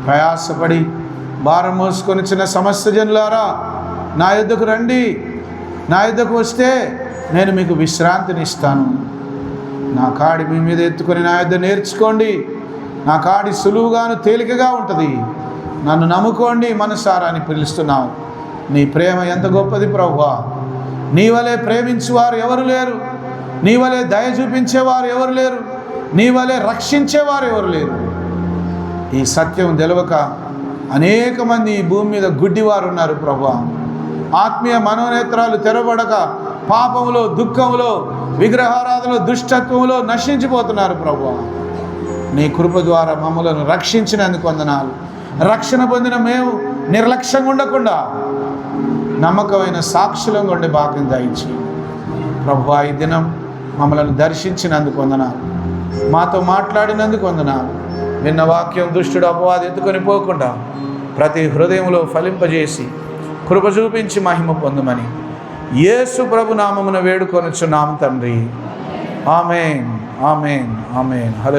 ప్రయాసపడి భారం మోసుకొని చిన్న సమస్త జనులారా నా యొద్దకు రండి. నా యొద్దకు వస్తే నేను మీకు విశ్రాంతిని ఇస్తాను. నా కాడి మీ మీద ఎత్తుకొని నా యొద్ద నేర్చుకోండి. నా కాడి సులువుగాను తేలికగా ఉంటుంది. నన్ను నమ్ముకోండి మనసారా అని పిలుస్తున్నావు. నీ ప్రేమ ఎంత గొప్పది ప్రభువా. నీ వలె ప్రేమించేవారు ఎవరు లేరు. నీ వలె దయ చూపించేవారు ఎవరు లేరు. నీ వలె రక్షించేవారు ఎవరు లేరు. ఈ సత్యం తెలవక అనేక మంది ఈ భూమి మీద గుడ్డివారు ఉన్నారు ప్రభువా. ఆత్మీయ మనోనేత్రాలు తెరవబడక పాపములో, దుఃఖములో, విగ్రహారాధనలో, దుష్టత్వంలో నశించిపోతున్నారు ప్రభువా. నీ కృప ద్వారా మమ్మలను రక్షించినందుకు వందనాలు. రక్షణ పొందిన మేము నిర్లక్ష్యంగా ఉండకుండా నమ్మకమైన సాక్షులంగా ఉండే భాగ్యం దయచి ప్రభువా. ఈ దినం మమ్మల్ని దర్శించినందుకు వందనాలు. మాతో మాట్లాడినందుకు వందనాలు. విన్న వాక్యం దుష్టుడు అపవాది ఎత్తుకొని పోకుండా ప్రతి హృదయంలో ఫలింపజేసి కృప చూపించి మహిమ పొందమని యేసు ప్రభు నామమున వేడుకొనుచున్నాము తండ్రి. ఆమేన్, ఆమేన్, ఆమేన్. హల్లెలూయా.